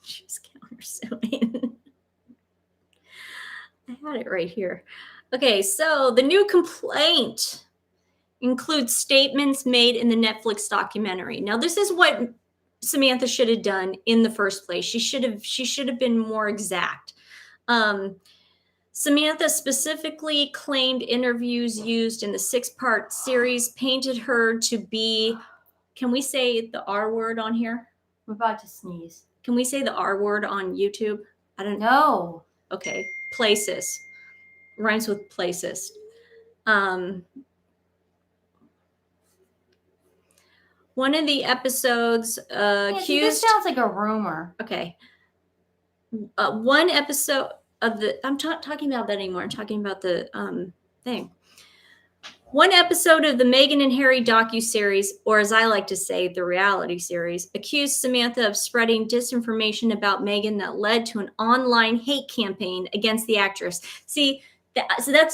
She's countersuing. I had it right here. Okay, so the new complaint includes statements made in the Netflix documentary. Now, this is what Samantha should have done in the first place. She should have been more exact. Samantha specifically claimed interviews used in the 6-part series painted her to be, can we say the R word on here? We're about to sneeze. Can we say the R word on YouTube? I don't know. Okay. Places. Rhymes with places. One of the episodes accused. This sounds like a rumor. Okay. One episode of the. I'm not talking about that anymore. I'm talking about the thing. One episode of the Meghan and Harry docuseries, or as I like to say, the reality series, accused Samantha of spreading disinformation about Meghan that led to an online hate campaign against the actress. See.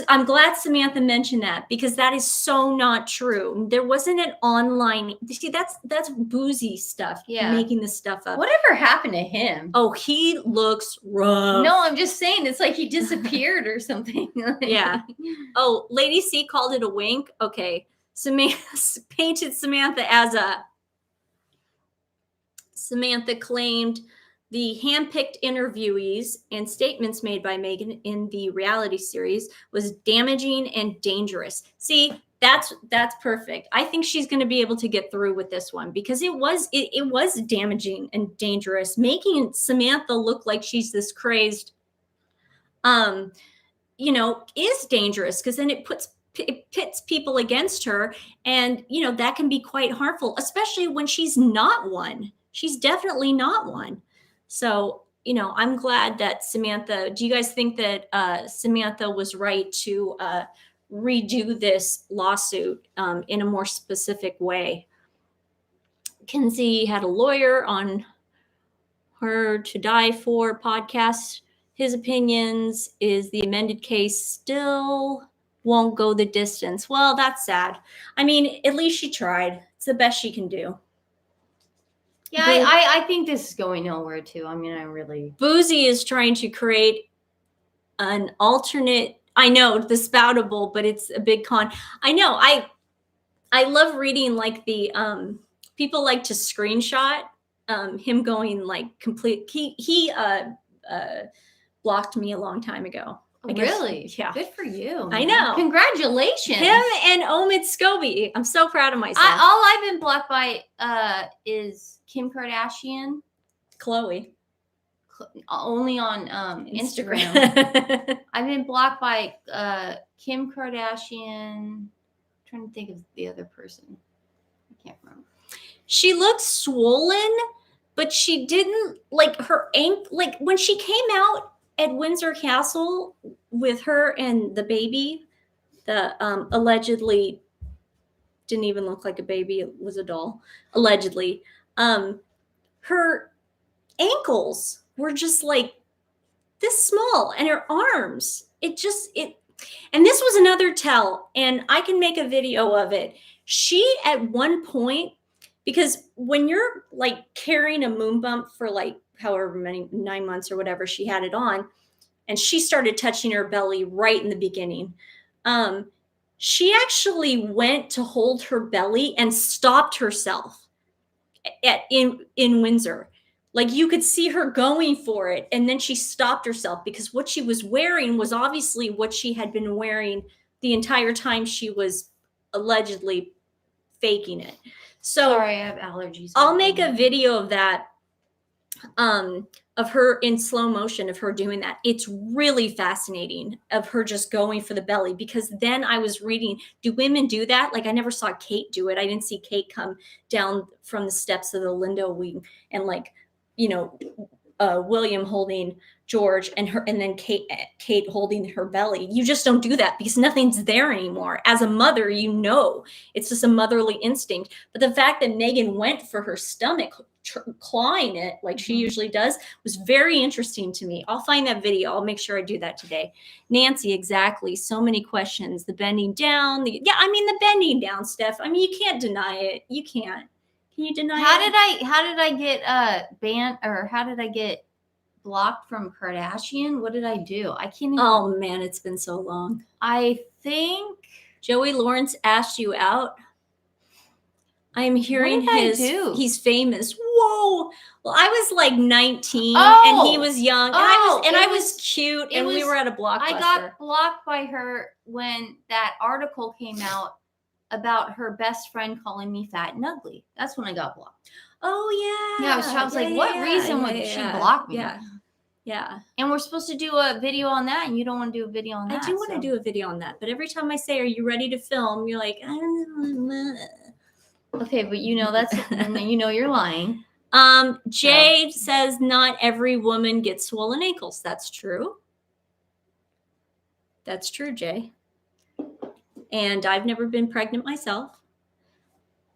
I'm glad Samantha mentioned that because that is so not true. There wasn't an online. See, that's boozy stuff. Yeah, making this stuff up. Whatever happened to him? Oh, he looks rough. No, I'm just saying it's like he disappeared or something. Yeah. Oh, Lady C called it a wink. Okay, Samantha painted Samantha as a. Samantha claimed the handpicked interviewees and statements made by Meghan in the reality series was damaging and dangerous. See, that's perfect. I think she's going to be able to get through with this one because it was damaging and dangerous, making Samantha look like she's this crazed, is dangerous because then it pits people against her, and that can be quite harmful, especially when she's not one. She's definitely not one. So, I'm glad that Samantha, do you guys think that Samantha was right to redo this lawsuit in a more specific way? Kinsey had a lawyer on her To Die For podcast. His opinions is the amended case still won't go the distance. Well, that's sad. I mean, at least she tried. It's the best she can do. Yeah, I think this is going nowhere too. I mean, I really. Boozy is trying to create an alternate. I know the spoutable, but it's a big con. I know. I love reading like the people like to screenshot him going like complete. He blocked me a long time ago. I guess, really? yeah. Good for you. I know. Congratulations. Him and Omid Scobie. I'm so proud of myself. All I've been blocked by is Kim Kardashian. Chloe. Only on Instagram. I've been blocked by Kim Kardashian. I'm trying to think of the other person. I can't remember. She looks swollen, but she didn't like her ankle. Like when she came out at Windsor Castle with her and the baby, the allegedly didn't even look like a baby. It was a doll, allegedly. Her ankles were just like this small, and her arms, and this was another tell, and I can make a video of it. She at one point, because when you're like carrying a moon bump for like however many 9 months or whatever she had it on, and she started touching her belly right in the beginning. She actually went to hold her belly and stopped herself in Windsor. Like you could see her going for it, and then she stopped herself because what she was wearing was obviously what she had been wearing the entire time she was allegedly faking it. So sorry, I have allergies. I'll make a video of that, of her in slow motion of her doing that. It's really fascinating of her just going for the belly, because then I was reading, do women do that? Like I never saw Kate do it. I didn't see Kate come down from the steps of the Lindo wing and like, you know, William holding George and then Kate holding her belly. You just don't do that because nothing's there anymore. As a mother, you know, it's just a motherly instinct. But the fact that Megan went for her stomach, clawing it like she usually does, was very interesting to me. I'll find that video. I'll make sure I do that today. Nancy, exactly. So many questions. The bending down. The bending down, Steph. I mean, you can't deny it. You can't. Can you deny it? How did I get banned, or how did I get blocked from Kardashian? What did I do? I can't even. Oh man, it's been so long. I think Joey Lawrence asked you out. I'm hearing he's famous. Whoa. Well, I was like 19 and he was young, and I was cute, and we were at a Blockbuster. I got blocked by her when that article came out about her best friend calling me fat and ugly. That's when I got blocked. Oh yeah. Yeah, I was like, what reason would she block me? Yeah. And we're supposed to do a video on that, and you don't want to do a video on that. I do want to do a video on that, but every time I say, "Are you ready to film?" you're like, I don't know. Okay, but you know you're lying. Jay says not every woman gets swollen ankles. That's true. That's true, Jay. And I've never been pregnant myself.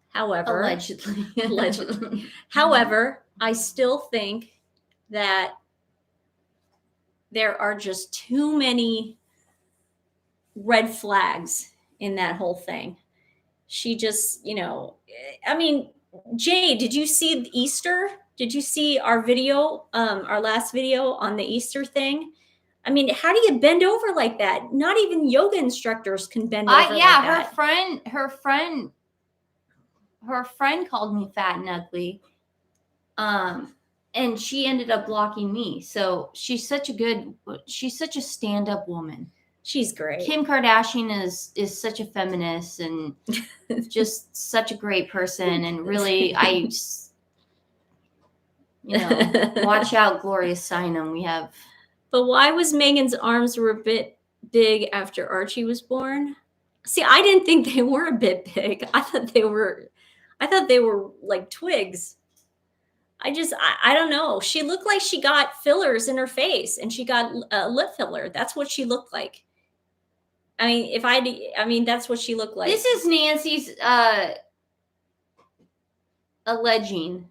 However, allegedly. However, I still think that there are just too many red flags in that whole thing. She just, I mean, Jay, did you see Easter? Did you see our video, our last video on the Easter thing? I mean, how do you bend over like that? Not even yoga instructors can bend over like that. Her friend called me fat and ugly. And she ended up blocking me. So she's such a stand-up woman. She's great. Kim Kardashian is such a feminist and just such a great person. And really, watch out, Gloria Steinem. We have. But why was Megan's arms were a bit big after Archie was born? See, I didn't think they were a bit big. I thought they were like twigs. I don't know. She looked like she got fillers in her face, and she got a lip filler. That's what she looked like. I mean, that's what she looked like. This is Nancy's alleging.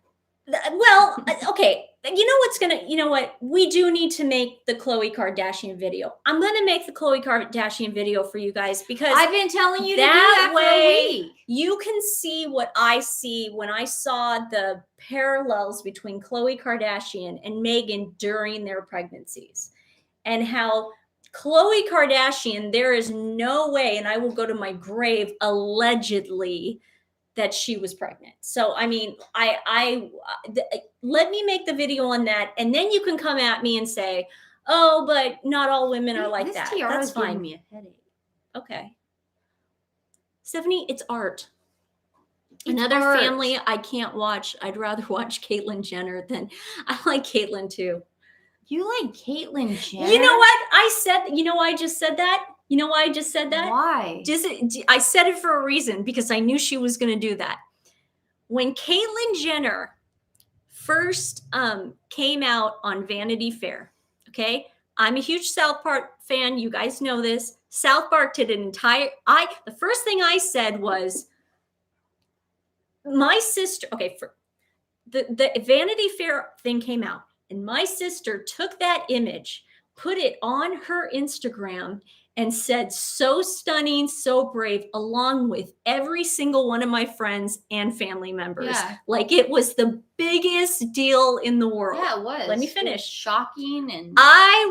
Well, okay. You know what? We do need to make the Khloe Kardashian video. I'm going to make the Khloe Kardashian video for you guys because I've been telling you to do that for a week. You can see what I see when I saw the parallels between Khloe Kardashian and Meghan during their pregnancies and how Khloe Kardashian, there is no way, and I will go to my grave allegedly, that she was pregnant. So, I mean, let me make the video on that. And then you can come at me and say, oh, but not all women are like that. That's fine. Giving me a headache. Okay. Stephanie, it's art. It's Another art. family I can't watch. I'd rather watch Caitlyn Jenner than I like Caitlyn too. You like Caitlyn Jenner? You know what? You know why I just said that? You know why I just said that? Why? I said it for a reason because I knew she was going to do that. When Caitlyn Jenner first came out on Vanity Fair, okay? I'm a huge South Park fan. You guys know this. South Park did an the first thing I said was, my sister, okay, for the Vanity Fair thing came out, and my sister took that image, put it on her Instagram, and said, so stunning, so brave, along with every single one of my friends and family members. Yeah. Like it was the biggest deal in the world. Yeah, it was. Let me It finish. was shocking. And I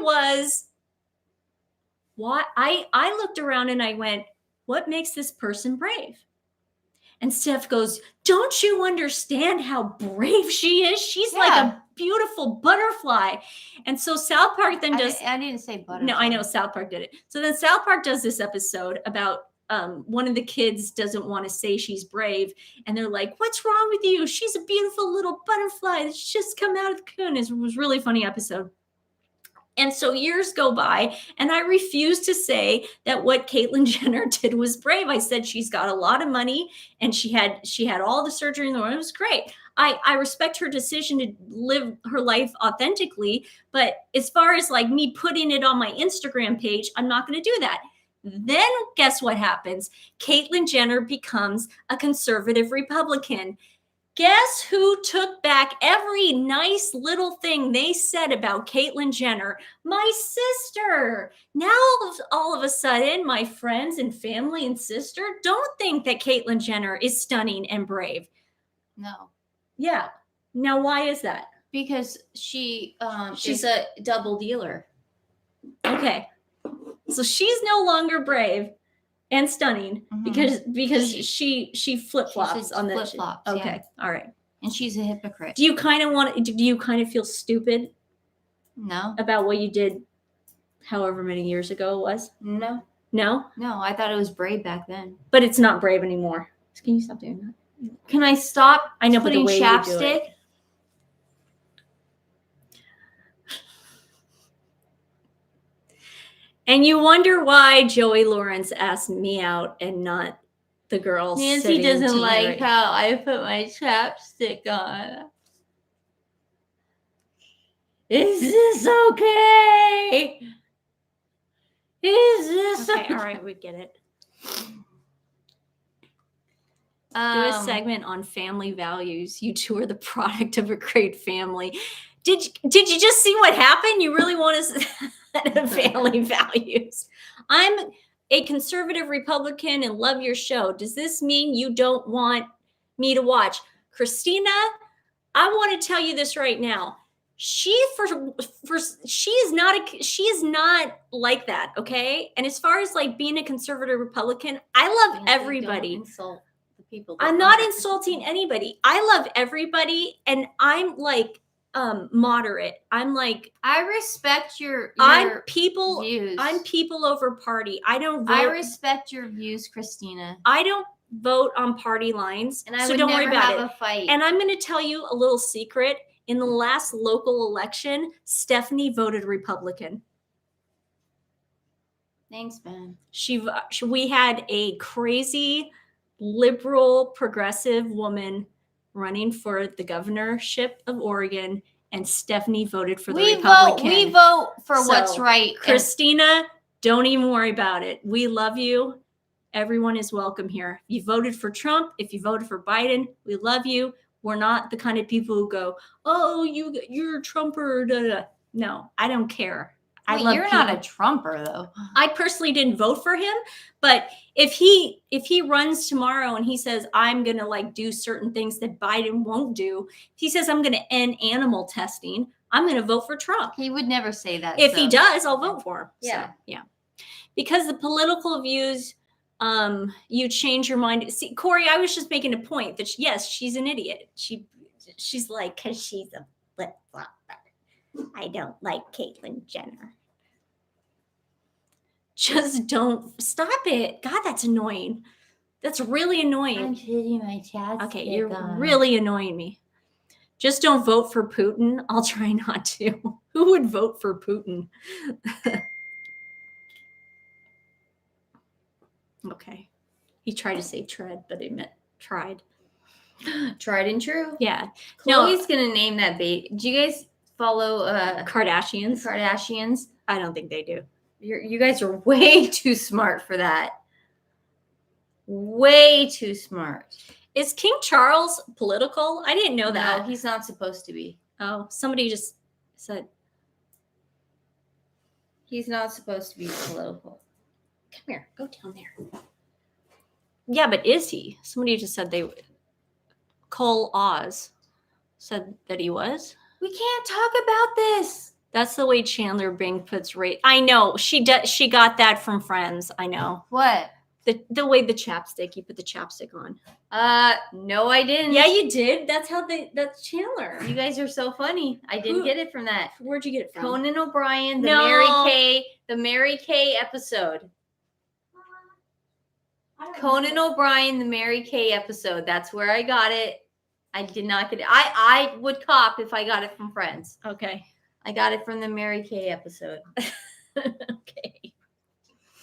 looked around and I went, what makes this person brave? And Steph goes, don't you understand how brave she is? She's like a beautiful butterfly. And so South Park then does... I didn't say butterfly. No, I know South Park did it. So then South Park does this episode about one of the kids doesn't want to say she's brave. And they're like, what's wrong with you? She's a beautiful little butterfly that's just come out of the cocoon. It was a really funny episode. And so years go by, and I refuse to say that what Caitlyn Jenner did was brave. I said she's got a lot of money, and she had all the surgery in the world. It was great. I respect her decision to live her life authentically, but as far as like me putting it on my Instagram page, I'm not going to do that. Then guess what happens? Caitlyn Jenner becomes a conservative Republican. Guess who took back every nice little thing they said about Caitlyn Jenner? My sister. Now all of a sudden, my friends and family and sister don't think that Caitlyn Jenner is stunning and brave. No. Yeah. Now, why is that? Because she's a double dealer. Okay. So she's no longer brave and stunning because she flip-flops on the flip-flops. Okay. Yeah. All right. And she's a hypocrite. Do you kind of feel stupid? No. About what you did however many years ago it was? No. No? No, I thought it was brave back then. But it's not brave anymore. Can you stop doing that? Can I stop putting the way chapstick? And you wonder why Joey Lawrence asked me out and not the girl. Nancy doesn't like how I put my chapstick on. Is this okay? Is this okay? All right, we get it. Do a segment on family values. You two are the product of a great family. Did you just see what happened? You really want to family values. I'm a conservative Republican and love your show. Does this mean you don't want me to watch? Christina, I want to tell you this right now. She is not like that, okay? And as far as like being a conservative Republican, I love everybody. Don't insult the people. I'm not insulting anybody. I love everybody, and I'm like moderate. I'm like, I respect your I'm people views. I'm people over party. I don't vote. I respect your views, Christina. I don't vote on party lines, and I so would don't never worry about have it. A fight. And I'm going to tell you a little secret. In the last local election, Stephanie voted Republican. Thanks, man. We had a crazy liberal progressive woman running for the governorship of Oregon, and Stephanie voted for the Republican. We vote for what's right. Christina, don't even worry about it. We love you. Everyone is welcome here. If you voted for Trump, if you voted for Biden, we love you. We're not the kind of people who go, oh, you're a Trumper. Da, da. No, I don't care. Wait, you're not a Trumper, though. I personally didn't vote for him, but if he runs tomorrow and he says, I'm going to like do certain things that Biden won't do, if he says I'm going to end animal testing, I'm going to vote for Trump. He would never say that. If he does, I'll vote for him. Yeah. So, yeah. Because the political views, you change your mind. See, Corey, I was just making a point that yes, she's an idiot. She's like, because she's a flip-flopper. I don't like Caitlyn Jenner. Just don't stop it. God, that's annoying. That's really annoying. I'm hitting my chest. Okay, you're really annoying me. Just don't vote for Putin. I'll try not to. Who would vote for Putin? Okay. He tried to say tread, but he meant tried. Tried and true. Yeah. Chloe's gonna name that baby. Do you guys follow Kardashians? Kardashians? I don't think they do. You guys are way too smart for that. Way too smart. Is King Charles political? I didn't know that. No, he's not supposed to be. Oh, somebody just said he's not supposed to be political. Come here, go down there. Yeah, but is he? Somebody just said they would. Cole Oz said that he was. We can't talk about this. That's the way Chandler Bing puts rate. I know she got that from Friends. I know what the way the chapstick. You put the chapstick on. No, I didn't. Yeah, you did. That's that's Chandler. You guys are so funny. I didn't get it from that. Where'd you get it from? Conan O'Brien, the Mary Kay episode. Conan O'Brien, the Mary Kay episode. That's where I got it. I did not get it. I would cop if I got it from Friends. Okay. I got it from the Mary Kay episode. Okay.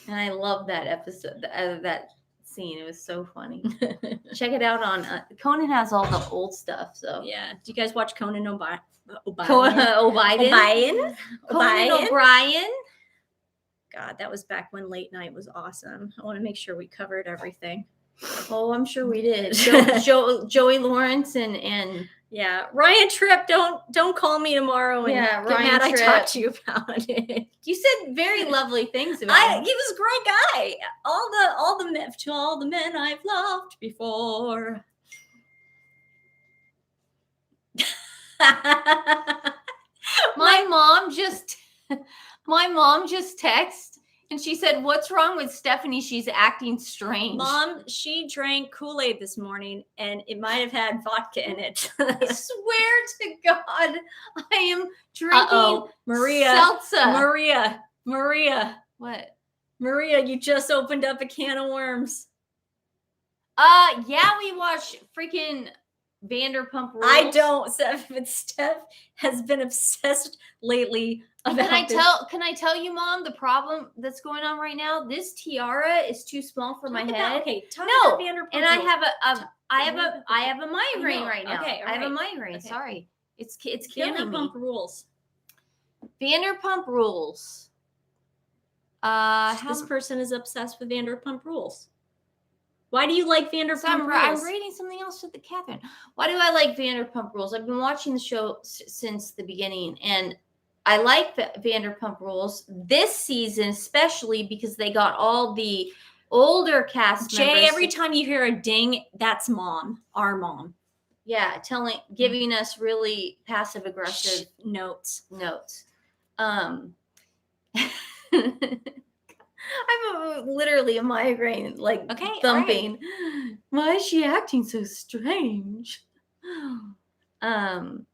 And I love that episode, that scene. It was so funny. Check it out on Conan has all the old stuff. So yeah. Do you guys watch Conan O'Brien? Conan O'Brien. God, that was back when late night was awesome. I want to make sure we covered everything. Oh, I'm sure we did. Joey Lawrence and yeah, Ryan Tripp. Don't call me tomorrow and get mad I talked to you about it. You said very lovely things about him. He was a great guy. All the men I've loved before. My mom just texted and she said, "What's wrong with Stephanie? She's acting strange." Mom, she drank Kool-Aid this morning and it might have had vodka in it. I swear to God, I am drinking seltzer. Maria. What? Maria, you just opened up a can of worms. Yeah, we watched freaking Vanderpump Rules. I don't, but Steph has been obsessed lately. Can I tell you, Mom, the problem that's going on right now? This tiara is too small for my head. Okay, talk about Vanderpump and Rules. I have a migraine right now. Okay, I have a migraine. Okay. Sorry, it's killing Vanderpump me. Rules. Vanderpump Rules. This person is obsessed with Vanderpump Rules. Why do you like Vanderpump Rules? I'm reading something else with Catherine. Why do I like Vanderpump Rules? I've been watching the show since the beginning, and I like Vanderpump Rules this season, especially because they got all the older cast members. Jay, every time you hear a ding, that's Mom, our mom. Yeah, giving us really passive aggressive notes. I have literally a migraine, thumping. Right. Why is she acting so strange? And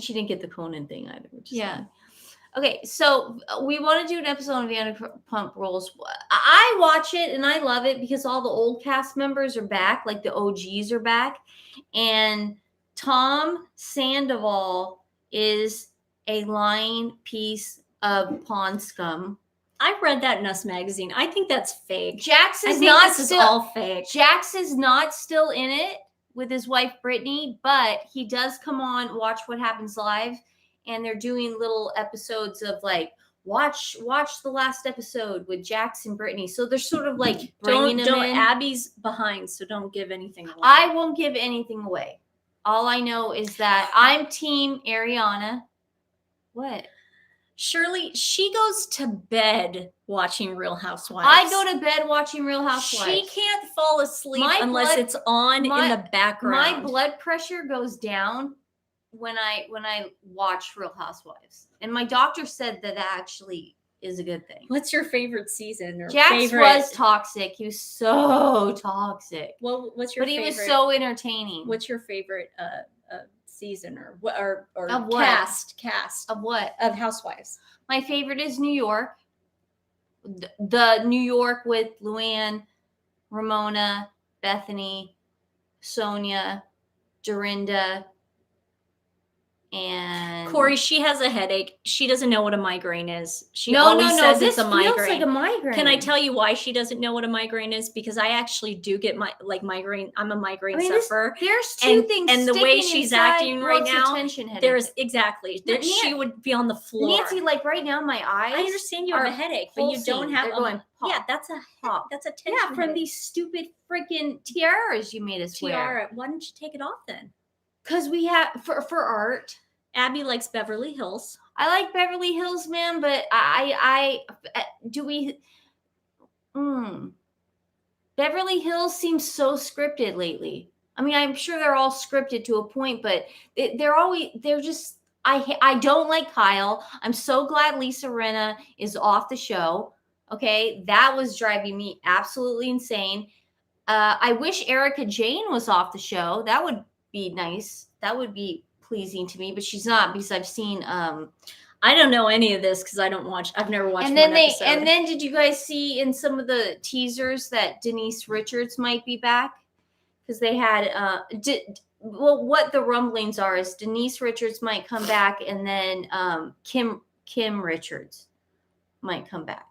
she didn't get the Conan thing either. Yeah. Okay, so we want to do an episode on Vanderpump Rules. I watch it and I love it because all the old cast members are back, like the OGs are back. And Tom Sandoval is a lying piece of pond scum. I read that in Us Magazine. I think that's fake. Jax is all fake. Jax is not still in it with his wife Brittany, but he does come on Watch What Happens Live, and they're doing little episodes of watch the last episode with Jax and Brittany. So they're sort of bringing them in. Abby's behind, so don't give anything away. I won't give anything away. All I know is that I'm Team Ariana. What? Shirley, she goes to bed watching Real Housewives. I go to bed watching Real Housewives. She can't fall asleep unless it's on in the background. My blood pressure goes down when I watch Real Housewives. And my doctor said that actually is a good thing. What's your favorite season? Or Jax was toxic. He was so toxic. Well, what's your favorite? But he was so entertaining. What's your favorite season or of what? Cast of what? Of Housewives. My favorite is New York. The New York with Luann, Ramona, Bethany, Sonia, Dorinda, and Corey. She has a headache. She doesn't know what a migraine is. She always says this it's a migraine. feels like a migraine. Can I tell you why she doesn't know what a migraine is? Because I actually do get migraine. I'm a migraine sufferer. There's two things, and the way she's acting right now, there's she would be on the floor. Nancy, like right now, my eyes. I understand you have a headache, but you don't have. Yeah, that's a pop. That's a tension. Yeah, from these stupid freaking tiaras you made us wear. Why don't you take it off then? Because we have for art. Abby likes Beverly Hills. I like Beverly Hills, man, but Beverly Hills seems so scripted lately. I mean, I'm sure they're all scripted to a point, but they're just. I don't like Kyle. I'm so glad Lisa Rinna is off the show. Okay, that was driving me absolutely insane. I wish Erica Jane was off the show. That would be nice. That would be pleasing to me, but she's not because I've seen. I don't know any of this because I don't watch. I've never watched. And then did you guys see in some of the teasers that Denise Richards might be back? Because they had what the rumblings are is Denise Richards might come back, and then Kim Richards might come back.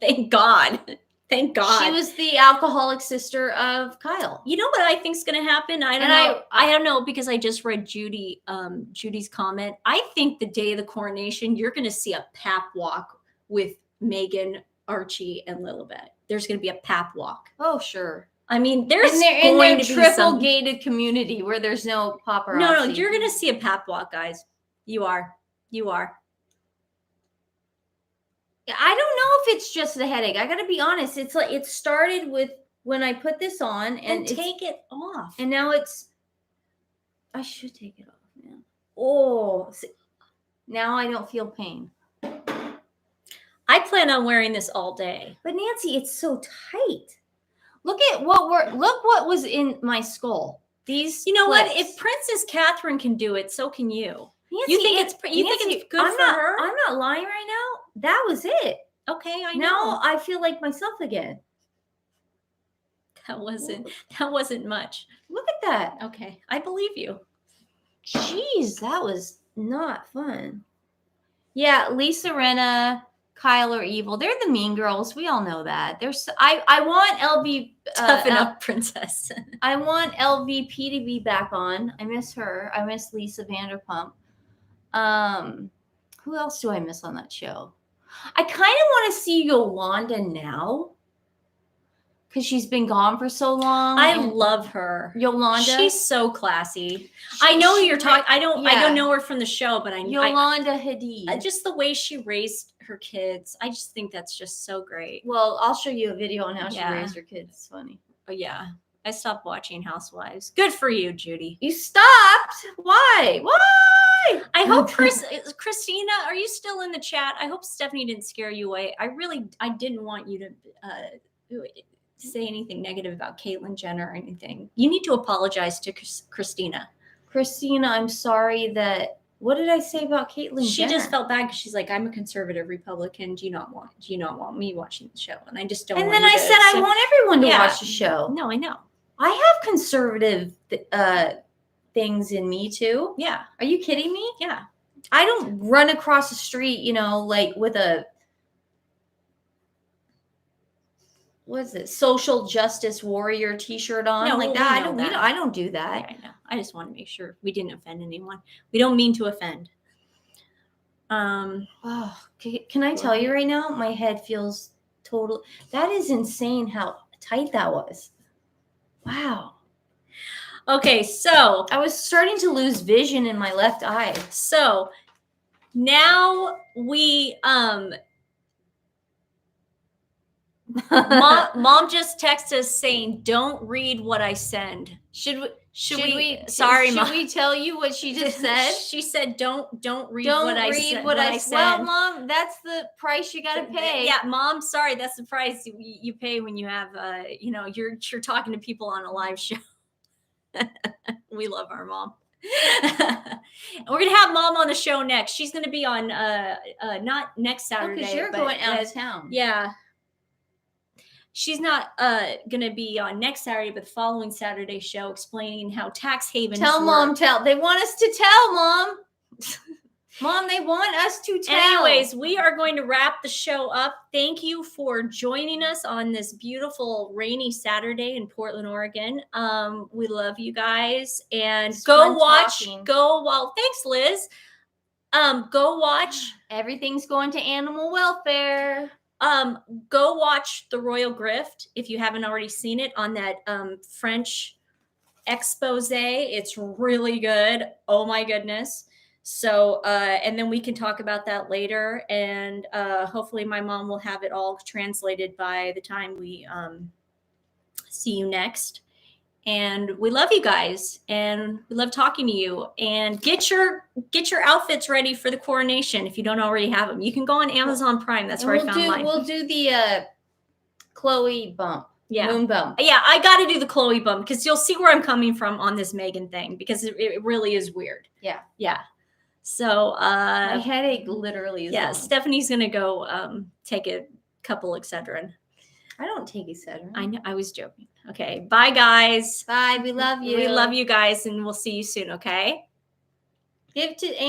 Thank God. Thank God. She was the alcoholic sister of Kyle. You know what I think is going to happen? I don't know because I just read Judy's comment. I think the day of the coronation, you're going to see a pap walk with Megan, Archie, and Lilibet. There's going to be a pap walk. Oh, sure. I mean, there's in their triple gated community where there's no paparazzi. No, you're going to see a pap walk, guys. You are. I don't know if it's just the headache. I got to be honest. It's like it started with when I put this on and take it off. And now I should take it off now. Oh, now I don't feel pain. I plan on wearing this all day. But Nancy, it's so tight. Look what was in my skull. These You know clips. What? If Princess Catherine can do it, so can you. Nancy, you think it's good for her? I'm not lying right now. That was it. Okay, I know. Now I feel like myself again. That wasn't much. Look at that. Okay, I believe you. Jeez, that was not fun. Yeah, Lisa Rinna, Kyle are evil. They're the mean girls. We all know that. I want LV toughen up, princess. I want LVP to be back on. I miss her. I miss Lisa Vanderpump. Who else do I miss on that show? I kind of want to see Yolanda now because she's been gone for so long. I love her. Yolanda. She's so classy. I know who you're talking. I don't know her from the show, but Yolanda Hadid. Just the way she raised her kids. I just think that's just so great. Well, I'll show you a video on how she raised her kids. It's funny. Oh yeah. I stopped watching Housewives. Good for you, Judy. You stopped? Why? I hope Christina, are you still in the chat? I hope Stephanie didn't scare you away. I didn't want you to say anything negative about Caitlyn Jenner or anything. You need to apologize to Christina. Christina, I'm sorry that. What did I say about Caitlyn Jenner? She just felt bad because she's like, I'm a conservative Republican. Do you not want me watching the show? And I just don't. And then I said I want everyone to watch the show. No, I know. I have conservative things in me too. Yeah. Are you kidding me? Yeah. I don't run across the street, like with a what's it? Social justice warrior T-shirt on like that. I don't do that. Yeah, I know. I just want to make sure we didn't offend anyone. We don't mean to offend. Can I tell you right now? My head feels total. That is insane how tight that was. Wow. Okay, so I was starting to lose vision in my left eye. So now we mom just texted us saying, "Don't read what I send." Should we? Sorry, Mom. Should we tell you what she just said? She said, "Don't read what I send." Well, Mom, that's the price you gotta pay. Yeah, Mom. Sorry, that's the price you pay when you have you're talking to people on a live show. We love our mom. We're gonna have Mom on the show next. She's gonna be on not next Saturday. Because you're going out of town. Yeah. She's not gonna be on next Saturday, but the following Saturday show explaining how tax havens Tell work. Mom, tell. They want us to tell, Mom. Mom, they want us to tell. Anyways, we are going to wrap the show up. Thank you for joining us on this beautiful rainy Saturday in Portland, Oregon. We love you guys, and thanks, Liz. Go watch. Everything's going to animal welfare. Go watch The Royal Grift if you haven't already seen it on that French expose. It's really good. Oh my goodness. So, and then we can talk about that later. And hopefully my mom will have it all translated by the time we see you next. And we love you guys, and we love talking to you. And get your outfits ready for the coronation if you don't already have them. You can go on Amazon Prime. That's where I found mine. We'll do the Chloe bump. Yeah. Moon bump. Yeah, I got to do the Chloe bump because you'll see where I'm coming from on this Megan thing, because it really is weird. Yeah. Yeah. So my headache literally is long. Stephanie's gonna go take a couple Excedrin. I don't take Excedrin. I know, I was joking. Okay, bye guys. Bye. We love you. We love you guys, and we'll see you soon. Okay. Give to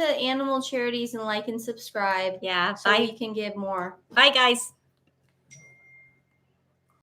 animal charities and like and subscribe. Yeah. So we can give more. Bye guys.